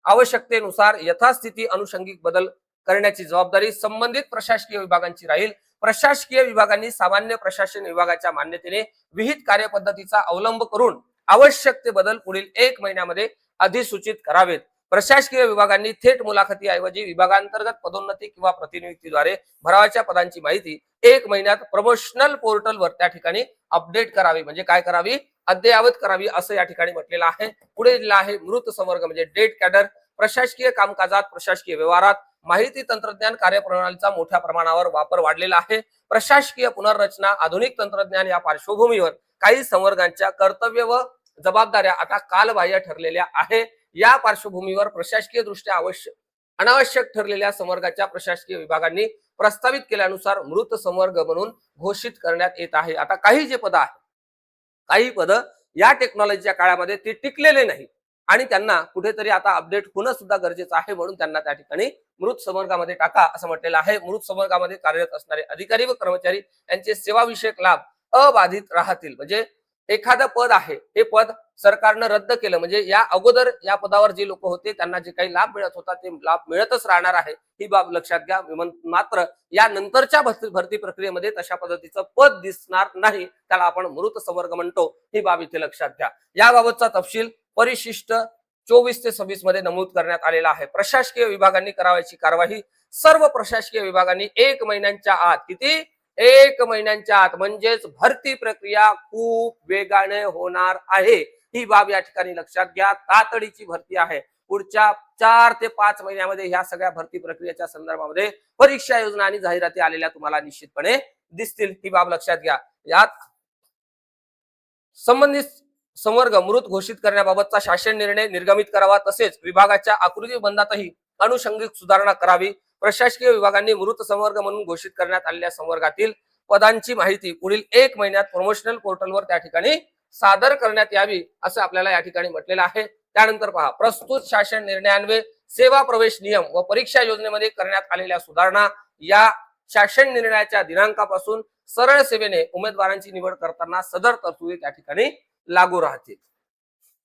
आवश्यकतेनुसार यथास्थिती अनुषंगिक बदल करण्याची जबाबदारी संबंधित प्रशासकीय विभागांची राहील. प्रशासकीय विभागांनी सामान्य प्रशासन विभागाच्या मान्यतेने विहित कार्यपद्धतीचा अवलंब करून आवश्यक ते बदल पुढील 1 महिन्यामध्ये अधिसूचित करावेत. प्रशासकीय विभागांनी थेट मुलाखतीऐवजी विभागांतर्गत पदोन्नती किंवा प्रतिनियुक्तीद्वारे भरावाच्या पदांची माहिती 1 महिन्यात प्रमोशनल पोर्टलवर त्या ठिकाणी अपडेट करावी, म्हणजे काय करावी? अद्ययावत करावी असं या ठिकाणी म्हटलेलं आहे. पुढे दिला आहे मृत संवर्ग म्हणजे डेड कॅडर. प्रशासकीय कामकाजात, प्रशासकीय व्यवहारात माहिती तंत्रज्ञान कार्यप्रणालीचा मोठ्या प्रमाणावर वापर वाढलेला आहे. प्रशासकीय पुनर्रचना, आधुनिक तंत्रज्ञान या पार्श्वभूमीवर काही संवर्गांच्या कर्तव्य व जबाबदाऱ्या आता कालबाह्य ठरलेल्या आहे. या पार्श्वभूमीवर प्रशासकीय दृष्ट्या अनावश्यक ठरलेल्या संवर्गाच्या प्रशासकीय विभागांनी प्रस्तावित केल्यानुसार मृत संवर्ग म्हणून घोषित करण्यात येत आहे. आता काही जे पद आहे, काही पद या टेक्नॉलॉजीच्या काळामध्ये ते टिकलेले नाही आणि त्यांना कुठेतरी आता अपडेट होणं सुद्धा गरजेचं आहे, म्हणून त्यांना त्या ठिकाणी मृत संवर्गामध्ये टाका असं म्हटलेलं आहे. मृत संवर्गामध्ये कार्यरत असणारे अधिकारी व कर्मचारी यांचे सेवाविषयक लाभ अबाधित राहतील. म्हणजे एखादं पद आहे, हे पद सरकारनं रद्द केलं म्हणजे या अगोदर या पदावर जे लोक होते त्यांना जे काही लाभ मिळत होता ते लाभ मिळतच राहणार आहे, ही बाब लक्षात घ्या. मात्र या नंतरच्या भरती प्रक्रियेमध्ये तशा पद्धतीचं पद दिसणार नाही, त्याला आपण मृत संवर्ग म्हणतो, ही बाब इथे लक्षात घ्या. याबाबतचा तपशील परिशिष्ट 24 ते 26 मध्ये नमूद करण्यात आलेला आहे. प्रशासकीय विभागांनी करावयाची कारवाई. सर्व प्रशासकीय विभागांनी 1 महिन्यांच्या आत, किती? 1 महिन्यांच्या आत, म्हणजेच भरती प्रक्रिया खूप वेगाने होणार आहे, ही बाब या ठिकाणी लक्षात घ्या. तातडीची भरती आहे. पुढच्या 4 ते 5 महिन्यामध्ये ह्या सगळ्या भरती प्रक्रियेच्या संदर्भामध्ये परीक्षा योजना आणि जाहिराती आलेल्या तुम्हाला निश्चितपणे दिसतील, ही बाब लक्षात घ्या. यात संबंधित संवर्ग मृत घोषित करण्याबाबतचा शासन निर्णय निर्गमित करावा, तसेच विभागाच्या आकृती बंधातही अनुषंगिक सुधारणा करावी. प्रशासकीय विभागांनी मृत संवर्ग म्हणून घोषित करण्यात आलेल्या संवर्गातील पदांची माहिती पुढील 1 महिन्यात प्रमोशनल पोर्टलवर त्या ठिकाणी सादर करण्यात यावी असं आपल्याला या ठिकाणी म्हटलेलं आहे. त्यानंतर पहा, प्रस्तुत शासन निर्णयान्वये सेवा प्रवेश नियम व परीक्षा योजनेमध्ये करण्यात आलेल्या सुधारणा या शासन निर्णयाच्या दिनांकापासून सरळ सेवेने उमेदवारांची निवड करताना सदर तरतुदी त्या ठिकाणी लागू राहतील.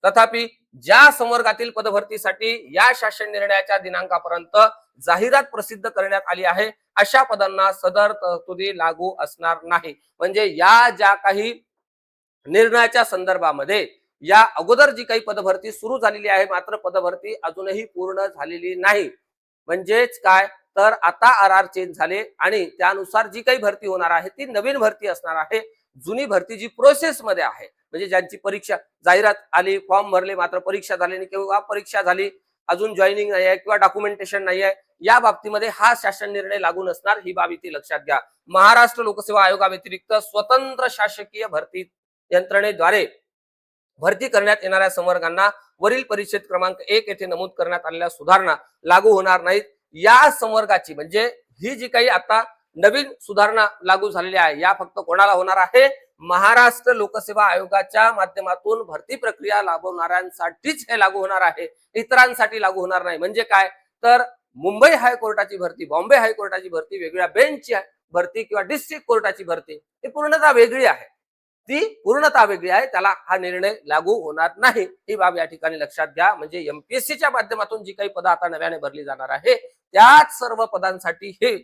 तथापि ज्या संवर्गातील पदभरतीसाठी या शासन निर्णयाच्या दिनांकापर्यंत जाहिरात प्रसिद्ध करण्यात आली आहे अशा पदांना सदर तरतुदी लागू असणार नाही. म्हणजे या ज्या काही निर्णयाच्या संदर्भामध्ये या अगोदर जी काही पदभरती सुरू झालेली आहे मात्र पदभरती अजूनही पूर्ण झालेली नाही, म्हणजेच काय तर आता आर चेंज झाले आणि त्यानुसार जी काही भरती होणार आहे ती नवीन भरती असणार आहे. जुनी भरती जी प्रोसेस मध्ये आहे, म्हणजे ज्यांची परीक्षा जाहिरात आली, फॉर्म भरले मात्र परीक्षा झाली नाही किंवा परीक्षा झाली अजून जॉईनिंग नाही आहे किंवा डॉक्युमेंटेशन नाही आहे, या बाबतीमध्ये हा शासन निर्णय लागू नसणार, ही बाब इथे लक्षात घ्या. महाराष्ट्र लोकसेवा आयोगाव्यतिरिक्त स्वतंत्र शासकीय भरती यंत्रणेद्वारे भरती करण्यात येणाऱ्या संवर्गांना वरील परिच्छेद क्रमांक 1 येथे नमूद करण्यात आलेल्या सुधारणा लागू होणार नाहीत. या संवर्गाची म्हणजे ही जी काही आता नवीन सुधारणा लागू झालेली आहे या फक्त कोणाला होणार आहे? महाराष्ट्र लोकसेवा आयोगाच्या माध्यमातून भरती प्रक्रिया राबवणाऱ्यांसाठीच हे लागू होणार आहे, इतरांसाठी लागू होणार नाही. म्हणजे काय तर मुंबई हायकोर्टाची भरती, बॉम्बे हायकोर्टाची भरती, वेगळ्या बेंचची भरती किंवा डिस्ट्रिक्ट कोर्टाची भरती ही पूर्णतः वेगळी आहे, ती पूर्णतः वेगळी आहे, त्याला हा निर्णय लागू होणार नाही, ही बाब या ठिकाणी लक्षात घ्या. म्हणजे एमपीएससीच्या माध्यमातून जी काही पदं आता नव्याने भरली जाणार आहे त्याच सर्व पदांसाठी हे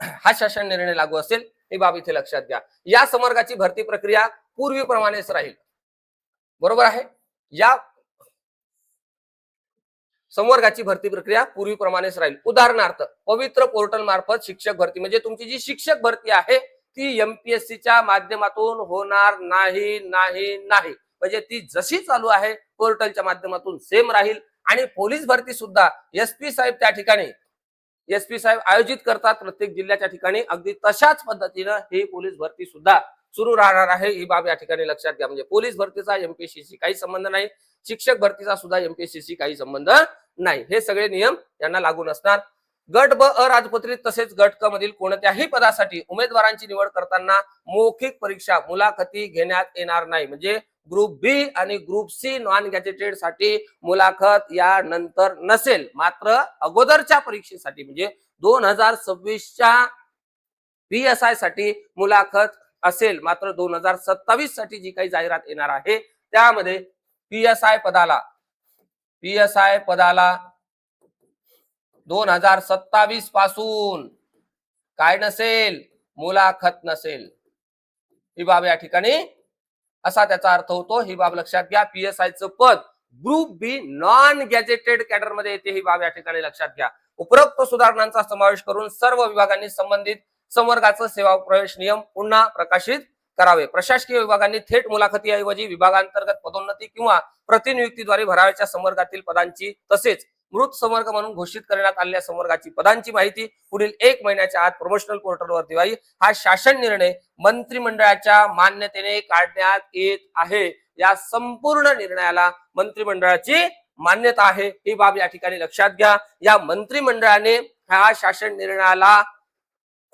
हा शासन निर्णय लागू असेल, ही बाब इथे लक्षात घ्या. या संवर्गाची भरती प्रक्रिया पूर्वीप्रमाणेच राहील, बरोबर आहे. या संवर्गाची भरती प्रक्रिया पूर्वीप्रमाणेच राहील. उदाहरणार्थ पवित्र पोर्टल मार्फत शिक्षक भरती, म्हणजे तुमची जी शिक्षक भरती आहे ती एमपीएससीच्या माध्यमातून होणार नाही नाही नाही, म्हणजे ती जशी चालू आहे पोर्टलच्या माध्यमातून सेम राहील. आणि पोलीस भरती सुद्धा एसपी साहेब त्या ठिकाणी एसपी साहेब आयोजित करतात प्रत्येक जिल्ह्याच्या ठिकाणी, अगदी तशाच पद्धतीनं ही पोलीस भरती सुद्धा सुरू राहणार आहे, ही बाब या ठिकाणी लक्षात घ्या. म्हणजे पोलीस भरतीचा एमपीएससीशी काही संबंध नाही, शिक्षक भरतीचा सुद्धा एमपीएससीशी काही संबंध नाही. हे सगळे नियम यांना लागू नसणार. गट ब अराजपत्रित तसेच गट क मधील कोणत्याही पदासाठी उमेदवारांची निवड करताना मौखिक परीक्षा मुलाखती घेण्यात येणार नाही. म्हणजे ग्रुप बी आणि ग्रुप सी नॉन गॅजेटेड साठी मुलाखत यानंतर नसेल, मात्र अगोदरच्या परीक्षेसाठी म्हणजे 2026च्या PSI साठी मुलाखत असेल. मात्र 2027 साठी जी काही जाहिरात येणार आहे त्यामध्ये PSI पदाला 2027 पासून काय नसेल, मुलाखत नसेल. ही बाब या ठिकाणी असा त्याचा अर्थ होतो. ही बाब लक्षात घ्या. PSI चं पद ग्रुप बी नॉन गॅजेटेड कॅडर मध्ये येते. ही बाब या ठिकाणी लक्षात घ्या. उपरोक्त सुधारणांचा समावेश करून सर्व विभागांनी संबंधित संवर्गाचं सेवा प्रवेश नियम पुन्हा प्रकाशित करावे. प्रशासकीय विभागांनी थेट मुलाखतीऐवजी विभागांतर्गत पदोन्नती किंवा प्रतिनियुक्तीद्वारे भरावयाच्या संवर्गातील पदांची तसेच मृत संवर्ग म्हणून घोषित करण्यात आलेल्या संवर्गाची पदांची माहिती पुढील 1 महिन्याच्या आत प्रमोशनल पोर्टलवर द्यावी. हा शासन निर्णय मंत्रिमंडळाच्या मान्यतेने काढण्यात येत आहे. या संपूर्ण निर्णयाला मंत्रिमंडळाची मान्यता आहे. ही बाब या ठिकाणी लक्षात घ्या. या मंत्रिमंडळाने ह्या शासन निर्णयाला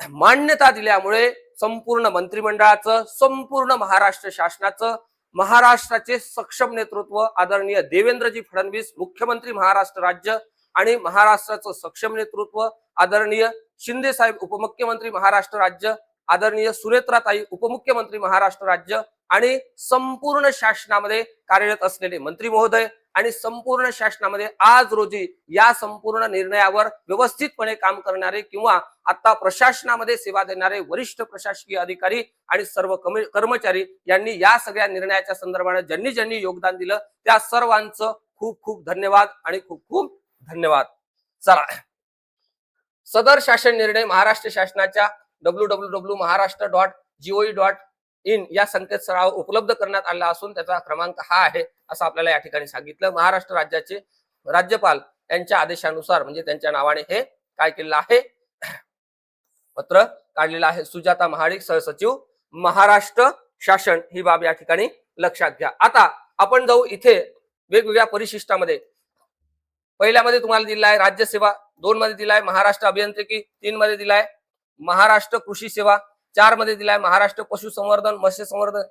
मान्यता दिल्यामुळे संपूर्ण मंत्रिमंडळाचं, संपूर्ण महाराष्ट्र शासनाचं, महाराष्ट्राचे सक्षम नेतृत्व आदरणीय देवेंद्रजी फडणवीस मुख्यमंत्री महाराष्ट्र राज्य आणि महाराष्ट्राचं सक्षम नेतृत्व आदरणीय शिंदे साहेब उपमुख्यमंत्री महाराष्ट्र राज्य, आदरणीय सुनेत्राताई उपमुख्यमंत्री महाराष्ट्र राज्य आणि संपूर्ण शासनामध्ये कार्यरत असलेले मंत्री महोदय आणि संपूर्ण शासनामध्ये आज रोजी या संपूर्ण निर्णयावर व्यवस्थितपणे काम करणारे किंवा आता प्रशासनामध्ये सेवा देणारे वरिष्ठ प्रशासकीय अधिकारी आणि सर्व कर्मचारी यांनी या सगळ्या निर्णयाच्या संदर्भाने ज्यांनी ज्यांनी योगदान दिलं त्या सर्वांचं खूप खूप धन्यवाद आणि खूप खूप धन्यवाद. चला, सदर शासन निर्णय महाराष्ट्र शासनाच्या www.maharashtra.gov.in या संकेतस्थळावर उपलब्ध करण्यात आला असून त्याचा क्रमांक हा आहे असं आपल्याला या ठिकाणी सांगितलं. महाराष्ट्र राज्याचे राज्यपाल यांच्या आदेशानुसार म्हणजे त्यांच्या नावाने हे काय केलेलं आहे, पत्र काढलेलं आहे. सुजाता महाडिक सहसचिव महाराष्ट्र शासन. ही बाब या ठिकाणी लक्षात घ्या. आता आपण जाऊ इथे वेगवेगळ्या परिशिष्टामध्ये. पहिल्यामध्ये तुम्हाला दिला आहे राज्यसेवा, 2 मध्ये दिलाय महाराष्ट्र अभियांत्रिकी, 3 मध्ये दिलाय महाराष्ट्र कृषी सेवा, 4 मध्ये दिलाय महाराष्ट्र पशुसंवर्धन मत्स्य संवर्धन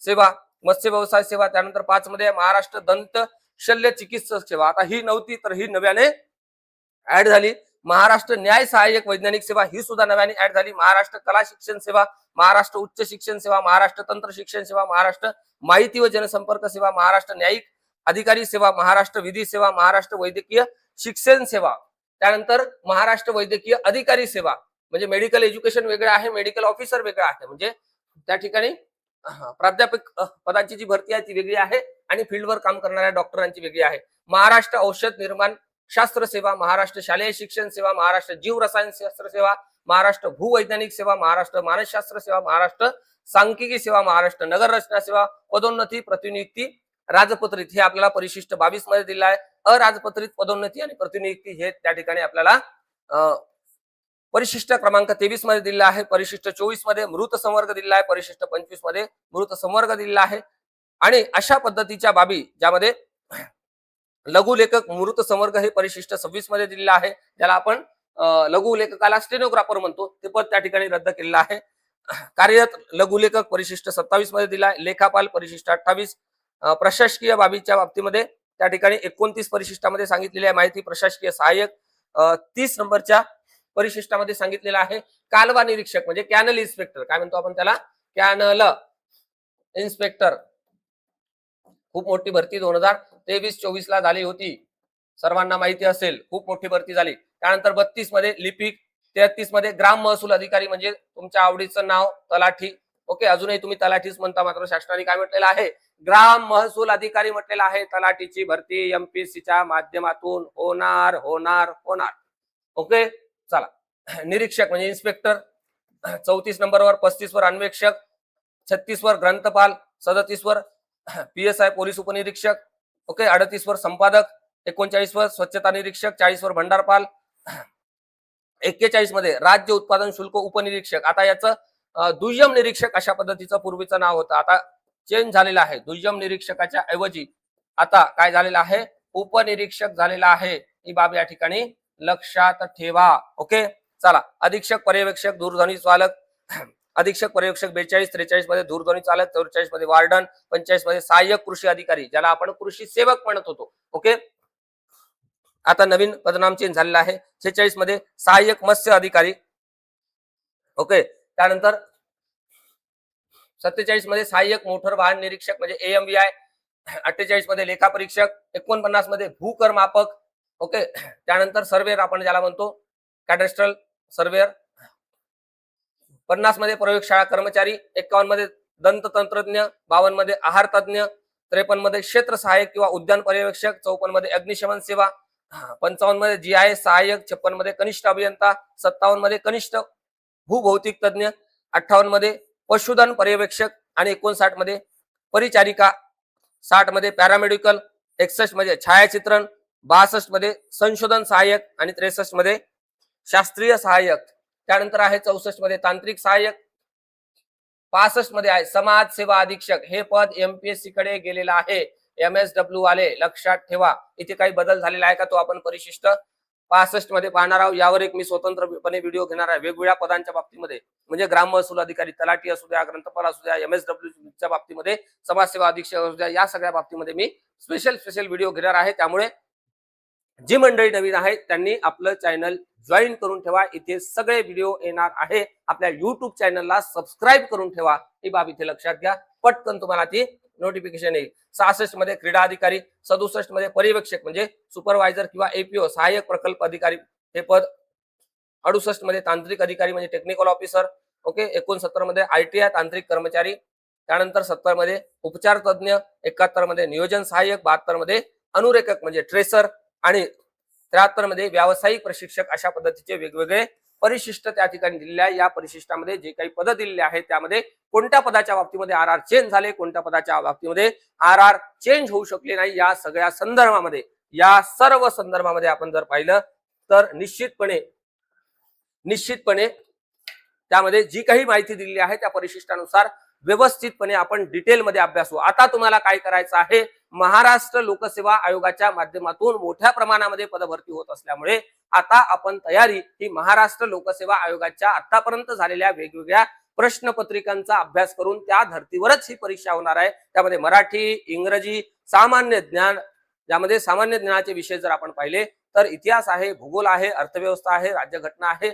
सेवा, मत्स्य व्यवसाय सेवा, त्यानंतर 5 मध्ये महाराष्ट्र दंत शल्य चिकित्सक सेवा. आता ही नव्हती तर ही नव्याने ऍड झाली. महाराष्ट्र न्याय सहाय्यक वैज्ञानिक सेवा ही सुद्धा नव्याने ऍड झाली. महाराष्ट्र कला शिक्षण सेवा, महाराष्ट्र उच्च शिक्षण सेवा, महाराष्ट्र तंत्र शिक्षण सेवा, महाराष्ट्र माहिती व जनसंपर्क सेवा, महाराष्ट्र न्यायिक अधिकारी सेवा, महाराष्ट्र विधी सेवा, महाराष्ट्र वैद्यकीय शिक्षण सेवा, त्यानंतर महाराष्ट्र वैद्यकीय अधिकारी सेवा म्हणजे मेडिकल एज्युकेशन वेगळं आहे, मेडिकल ऑफिसर वेगळं आहे. म्हणजे त्या ठिकाणी प्राध्यापक पदाची जी भरती आहे ती वेगळी आहे आणि फील्डवर काम करणाऱ्या डॉक्टरांची वेगळी आहे. महाराष्ट्र औषध निर्माण शास्त्र सेवा, महाराष्ट्र शालेय शिक्षण सेवा, महाराष्ट्र जीव रसायन शास्त्र सेवा, महाराष्ट्र भूवैज्ञानिक सेवा, महाराष्ट्र मानसशास्त्र सेवा, महाराष्ट्र सांख्यिकी सेवा, महाराष्ट्र नगर रचना सेवा, पदोन्नती प्रतिनियुक्ती राजपत्रित हे आपल्याला परिशिष्ट 22 मध्ये दिला आहे. अराजपत्रित पदोन्नती आणि प्रतिनियुक्ती हे त्या ठिकाणी आपल्याला परिशिष्ट क्रमांक 23 मध्ये दिला आहे. परिशिष्ट 24 मध्ये मृत संवर्ग दिला आहे. परिशिष्ट 25 मध्ये मृत संवर्ग दिला आहे. आणि अशा पद्धतीच्या बाबी ज्यामध्ये लघु लेखक मृत संवर्ग हे परिशिष्ट 26 मध्ये दिलेलं आहे, ज्याला आपण लघु लेखकाला स्टेनोग्राफर म्हणतो, ते पद त्या ठिकाणी रद्द केलेलं आहे. कार्यरत लघु लेखक परिशिष्ट 27 मध्ये दिला आहे. लेखापाल परिशिष्ट 28. प्रशासकीय बाबीच्या बाबतीमध्ये त्या ठिकाणी 29 परिशिष्टामध्ये सांगितलेली आहे माहिती. प्रशासकीय सहाय्यक 30 नंबरच्या परिशिष्टामध्ये सांगितलेलं आहे. कालवा निरीक्षक म्हणजे कॅनल इन्स्पेक्टर, काय म्हणतो आपण त्याला, कॅनल इन्स्पेक्टर. खूप मोठी भरती 2023-24 ला झाली होती, सर्वांना माहिती असेल, खूप मोठी भरती झाली. त्यानंतर 32 मध्ये लिपिक, 33 मध्ये ग्राम महसूल अधिकारी म्हणजे तुमच्या आवडीचं नाव तलाठी. ओके, अजूनही तुम्ही तलाठीच म्हणता, मात्र शासनाने काय म्हटलेलं आहे, ग्राम महसूल अधिकारी म्हटलेलं आहे. तलाठीची भरती एमपीएससीच्या माध्यमातून होणार होणार होणार. ओके, चला. निरीक्षक म्हणजे इन्स्पेक्टर 34 नंबरवर, 35 वर अन्वेषक, 36 वर ग्रंथपाल, 37 वर PSI पोलीस उपनिरीक्षक, ओके, 38 वर संपादक, 39 वर स्वच्छता निरीक्षक, 40 वर भंडारपाल, 41 मध्ये राज्य उत्पादन शुल्क उपनिरीक्षक. आता याचं दुय्यम निरीक्षक अशा पद्धतीचं पूर्वीचं नाव होतं, आता चेंज झालेलं आहे. दुय्यम निरीक्षकाच्या ऐवजी आता काय झालेलं आहे, उपनिरीक्षक झालेला आहे. ही बाब या ठिकाणी लक्षात ठेवा. ओके, चला. अधीक्षक पर्यवेक्षक दूरध्वनी चालक अधीक्षक पर्यवेक्षक 42-43 मध्ये दूरध्वनी चालक, 44 मध्ये वार्डन, 45 मध्ये सहाय्यक कृषी अधिकारी, ज्याला आपण कृषी सेवक म्हणत होतो. ओके, आता नवीन पदनाम चेंज झालेला आहे. 46 मध्ये सहाय्यक मत्स्य अधिकारी. ओके, त्यानंतर 47 मध्ये सहाय्यक मोटर वाहन निरीक्षक म्हणजे AMVI, 48 मध्ये लेखा परीक्षक, 49 मध्ये भूकर मापक. ओके, त्यानंतर सर्वेअर आपण ज्याला म्हणतो कॅडेस्ट्रल सर्वेअर, 50 मध्ये प्रयोगशाळा कर्मचारी, 51 मध्ये दंत तंत्रज्ञ, 52 मध्ये आहार तज्ञ, 53 मध्ये क्षेत्र सहाय्यक किंवा उद्यान पर्यवेक्षक, 54 मध्ये अग्निशमन सेवा, 55 मध्ये GIS सहाय्यक, 56 मध्ये कनिष्ठ अभियंता, 57 मध्ये कनिष्ठ भूभौतिक तज्ञ, 58 मध्ये पशुधन पर्यवेक्षक आणि 59 मध्ये परिचारिका, 60 मध्ये पॅरामेडिकल, 61 मध्ये छायाचित्रण, 62 मध्ये संशोधन सहाय्यक आणि 63 मध्ये शास्त्रीय सहाय्यक. त्यानंतर आहे 64 मध्ये तांत्रिक सहाय्यक, 65 मध्ये आहे समाज सेवा अधीक्षक. हे पद MPSC कडे गेलेलं आहे. MSW वाले लक्षात ठेवा. इथे काही बदल झालेला आहे का तो आपण परिशिष्ट 65 मध्ये पाहणार आहोत. यावर एक मी स्वतंत्रपणे व्हिडिओ घेणार आहे. वेगवेगळ्या पदांच्या बाबतीमध्ये म्हणजे ग्राम महसूल अधिकारी, तलाठी असू द्या, ग्रंथपाल असू द्या, MSW च्या बाबतीमध्ये, समाजसेवा अधीक्षक असू द्या, या सगळ्या बाबतीमध्ये मी स्पेशल व्हिडिओ घेणार आहे. त्यामुळे जी मंडळी नवीन आहेत त्यांनी आपलं चॅनल जॉईन करून ठेवा. इथे सगळे व्हिडिओ येणार आहे. आपल्या युट्यूब चॅनलला सबस्क्राईब करून ठेवा. ही बाब इथे लक्षात घ्या. पटकन तुम्हाला ती नोटिफिकेशन येईल. 66 मध्ये क्रीडा अधिकारी, 67 मध्ये पर्यवेक्षक म्हणजे सुपरवायझर किंवा APO सहाय्यक प्रकल्प अधिकारी हे पद, 68 मध्ये तांत्रिक अधिकारी म्हणजे टेक्निकल ऑफिसर. ओके, 69 मध्ये ITI तांत्रिक कर्मचारी, त्यानंतर 70 मध्ये उपचार तज्ञ, 71 मध्ये नियोजन सहाय्यक, 72 मध्ये अनुरेखक म्हणजे ट्रेसर आणि 73 मध्ये व्यावसायिक प्रशिक्षक. अशा पद्धतीचे वेगवेगळे परिशिष्ट त्या ठिकाणी दिलेले आहे. या परिशिष्टामध्ये जे काही पद दिलेले आहेत त्यामध्ये कोणत्या पदाच्या बाबतीमध्ये RR चेंज झाले, कोणत्या पदाच्या बाबतीमध्ये RR चेंज होऊ शकले नाही, या सगळ्या संदर्भामध्ये, या सर्व संदर्भामध्ये आपण जर पाहिलं तर निश्चितपणे त्यामध्ये जी काही माहिती दिलेली आहे त्या परिशिष्टानुसार व्यवस्थितपणे आपण डिटेलमध्ये अभ्यासू. आता तुम्हाला काय करायचं आहे, महाराष्ट्र लोकसेवा आयोगाच्या माध्यमातून मोठ्या प्रमाणामध्ये पदभरती होत असल्यामुळे आता आपण तयारी ही महाराष्ट्र लोकसेवा आयोगाच्या आतापर्यंत झालेल्या वेगवेगळ्या प्रश्नपत्रिकांचा अभ्यास करून त्या धर्तीवरच ही परीक्षा होणार आहे. त्यामध्ये मराठी, इंग्रजी, सामान्य ज्ञान, यामध्ये सामान्य ज्ञानाचे विषय जर आपण पाहिले तर इतिहास आहे, भूगोल आहे, अर्थव्यवस्था आहे, राज्यघटना आहे,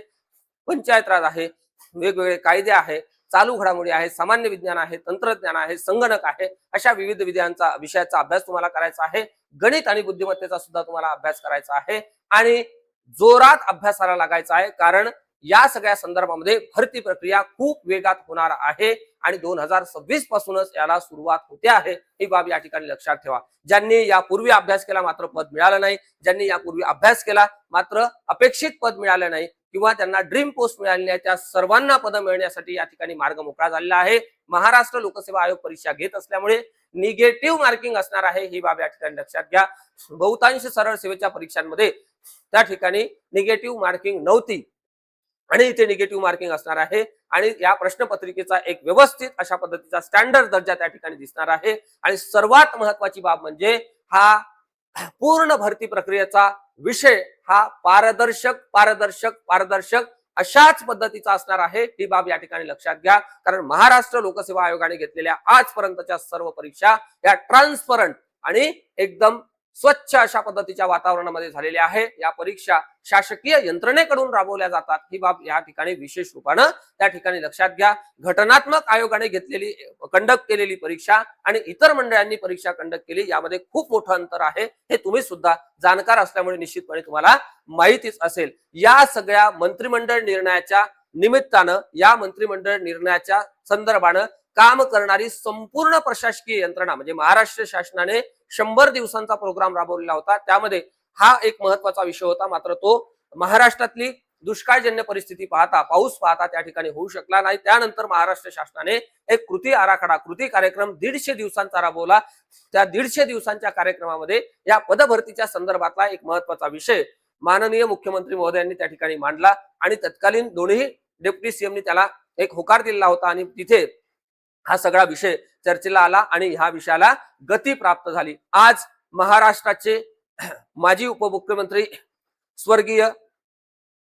पंचायत राज आहे, वेगवेगळे कायदे आहे, चालू घडामोडी आहे, सामान्य विज्ञान आहे, तंत्रज्ञान आहे, संगणक आहे, अशा विविध विषयाचा अभ्यास तुम्हाला करायचा आहे. गणित आणि बुद्धिमत्तेचा सुद्धा तुम्हाला अभ्यास करायचा आहे आणि जोरात अभ्यासाला लागायचा आहे, कारण या सगळ्या संदर्भामध्ये भरती प्रक्रिया खूप वेगात होणार आहे आणि 2026 पासूनच याला सुरुवात होते आहे. ही बाब या ठिकाणी लक्षात ठेवा. ज्यांनी यापूर्वी अभ्यास केला मात्र पद मिळालं नाही, ज्यांनी यापूर्वी अभ्यास केला मात्र अपेक्षित पद मिळालं नाही किंवा त्यांना ड्रीम पोस्ट मिळाली नाही, त्या सर्वांना पद मिळण्यासाठी या ठिकाणी मार्ग मोकळा झालेला आहे. महाराष्ट्र लोकसेवा आयोग परीक्षा घेत असल्यामुळे निगेटिव्ह मार्किंग असणार आहे. ही बाब या ठिकाणी लक्षात घ्या. बहुतांश सरळ सेवेच्या परीक्षांमध्ये त्या ठिकाणी निगेटिव्ह मार्किंग नव्हती आणि इथे निगेटिव्ह मार्किंग असणार आहे आणि या प्रश्नपत्रिकेचा एक व्यवस्थित अशा पद्धतीचा स्टँडर्ड दर्जा त्या ठिकाणी दिसणार आहे. आणि सर्वात महत्वाची बाब म्हणजे हा पूर्ण भरती प्रक्रियेचा विषय हा पारदर्शक अशाच पद्धतीचा असणार आहे. ही बाब या ठिकाणी लक्षात घ्या, कारण महाराष्ट्र लोकसेवा आयोगाने घेतलेल्या आजपर्यंतच्या सर्व परीक्षा या ट्रान्सपरंट आणि एकदम स्वच्छ अशा पद्धतीच्या वातावरणामध्ये झालेल्या आहे. या परीक्षा शासकीय यंत्रणेकडून राबवल्या जातात. ही बाब या ठिकाणी विशेष रूपानं त्या ठिकाणी लक्षात घ्या. घटनात्मक आयोगाने घेतलेली कंडक्ट केलेली परीक्षा आणि इतर मंडळांनी परीक्षा कंडक्ट केली यामध्ये खूप मोठं अंतर आहे. हे तुम्ही सुद्धा जाणकार असल्यामुळे निश्चितपणे तुम्हाला माहितीच असेल. या सगळ्या मंत्रिमंडळ निर्णयाच्या निमित्तानं, या मंत्रिमंडळ निर्णयाच्या संदर्भानं काम करणारी संपूर्ण प्रशासकीय यंत्रणा म्हणजे महाराष्ट्र शासनाने 100 दिवसांचा प्रोग्राम राबवलेला होता. त्यामध्ये हा एक महत्वाचा विषय होता, मात्र तो महाराष्ट्रातली दुष्काळजन्य परिस्थिती पाहता, पाऊस पाहता त्या ठिकाणी होऊ शकला नाही. त्यानंतर महाराष्ट्र शासनाने एक कृती आराखडा, कृती कार्यक्रम 150 दिवसांचा राबवला. त्या 150 दिवसांच्या कार्यक्रमामध्ये या पदभरतीच्या संदर्भातला एक महत्वाचा विषय माननीय मुख्यमंत्री महोदयांनी त्या ठिकाणी मांडला आणि तत्कालीन दोन्ही डेप्युटी सीएमनी त्याला एक होकार दिला होता आणि तिथे हा सगळा विषय चर्चेला आला आणि ह्या विषयाला गती प्राप्त झाली. आज महाराष्ट्राचे माजी उपमुख्यमंत्री स्वर्गीय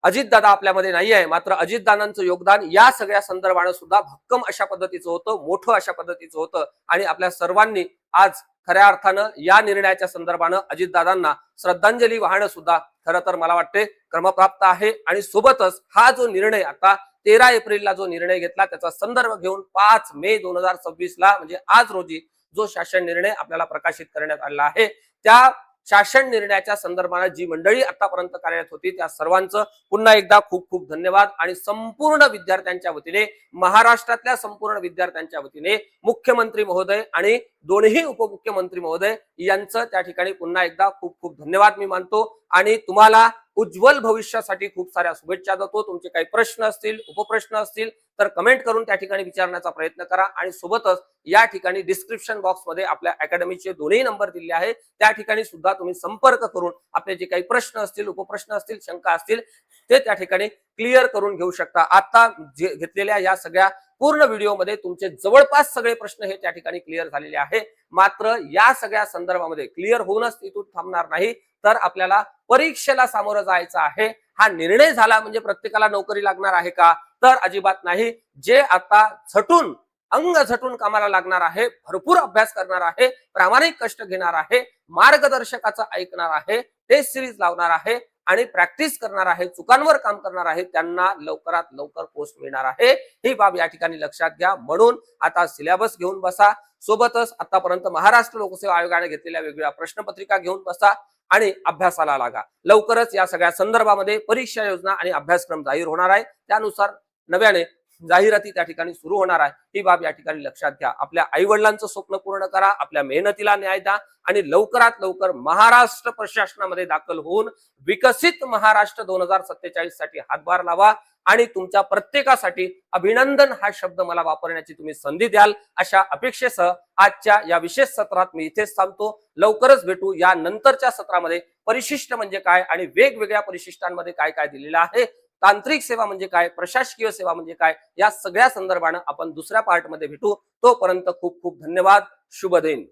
अजितदादा आपल्यामध्ये नाही आहे, मात्र अजितदादांचं योगदान या सगळ्या संदर्भानं सुद्धा भक्कम अशा पद्धतीचं होतं, मोठं अशा पद्धतीचं होतं आणि आपल्या सर्वांनी आज खऱ्या अर्थानं या निर्णयाच्या संदर्भानं अजितदादांना श्रद्धांजली वाहणं सुद्धा खरं तर मला वाटते क्रमप्राप्त आहे. आणि सोबतच हा जो निर्णय आता 13 एप्रिलला जो निर्णय घेतला त्याचा संदर्भ घेऊन 5 मे 2026 ला म्हणजे आज रोजी जो शासन निर्णय आपल्याला प्रकाशित करण्यात आला आहे, त्या शासन निर्णयाच्या संदर्भात जी मंडळी आतापर्यंत कार्यरत होती त्या सर्वांचं पुन्हा एकदा खूप खूप धन्यवाद. आणि संपूर्ण विद्यार्थ्यांच्या वतीने, महाराष्ट्रातल्या संपूर्ण विद्यार्थ्यांच्या वतीने मुख्यमंत्री महोदय आणि दोन्ही उपमुख्यमंत्री महोदय यांचं त्या ठिकाणी पुन्हा एकदा खूप खूप धन्यवाद मी मानतो आणि तुम्हाला उज्ज्वल भविष्यासाठी खूप साऱ्या शुभेच्छा देतो. तुमचे काही प्रश्न असतील, उपप्रश्न असतील तर कमेंट करून त्या ठिकाणी विचारण्याचा प्रयत्न करा आणि सोबतच या ठिकाणी डिस्क्रिप्शन बॉक्समध्ये आपल्या अकॅडमीचे दोन्ही नंबर दिले आहेत, त्या ठिकाणी सुद्धा तुम्ही संपर्क करून आपले जे काही प्रश्न असतील, उपप्रश्न असतील, शंका असतील ते त्या ठिकाणी क्लिअर करून घेऊ शकता. आता घेतलेल्या या सगळ्या पूर्ण व्हिडिओमध्ये तुमचे जवळपास सगळे प्रश्न हे त्या ठिकाणी क्लिअर झालेले आहे. मात्र या सगळ्या संदर्भामध्ये क्लिअर होऊनच तिथून थांबणार नाही, तर आपल्याला परीक्षेला सामोरं जायचं आहे. हा निर्णय झाला म्हणजे प्रत्येकाला नोकरी लागणार आहे का? तर अजिबात नाही. जे आता झटून अंग झटून कामाला लागणार आहे, भरपूर अभ्यास करणार आहे, प्रामाणिक कष्ट घेणार आहे, मार्गदर्शकाचं ऐकणार आहे, टेस्ट सिरीज लावणार आहे आणि प्रॅक्टिस करणार आहे, चुकांवर काम करणार आहे, त्यांना लवकरात लवकर पोस्ट मिळणार आहे. ही बाब या ठिकाणी लक्षात घ्या. म्हणून आता सिलेबस घेऊन बसा, सोबतच आतापर्यंत महाराष्ट्र लोकसेवा आयोगाने घेतलेल्या वेगवेगळ्या प्रश्नपत्रिका घेऊन बसा आणि अभ्यासाला लागा. लवकरच या सगळ्या संदर्भामध्ये परीक्षा योजना आणि अभ्यासक्रम जाहीर होणार आहे, त्यानुसार नव्याने जाहिराती त्या ठिकाणी सुरू होणार आहे. ही बाब या ठिकाणी लक्षात घ्या. आपल्या आई वडिलांचं स्वप्न पूर्ण करा, आपल्या मेहनतीला न्याय द्या आणि लवकरात लवकर महाराष्ट्र प्रशासनामध्ये दाखल होऊन विकसित महाराष्ट्र 2047 साठी हातभार लावा आणि तुमच्या प्रत्येकासाठी अभिनंदन हा शब्द मला वापरण्याची तुम्ही संधी द्याल अशा अपेक्षेसह आजच्या या विशेष सत्रात मी इथेच थांबतो. लवकरच भेटू या नंतरच्या सत्रामध्ये. परिशिष्ट म्हणजे काय आणि वेगवेगळ्या परिशिष्टांमध्ये काय काय दिलेलं आहे, तांत्रिक सेवा म्हणजे काय, प्रशासकीय सेवा म्हणजे काय, या सगळ्या संदर्भानं आपण दुसऱ्या पार्टमध्ये भेटू. तोपर्यंत खूप खूप धन्यवाद. शुभ दिन.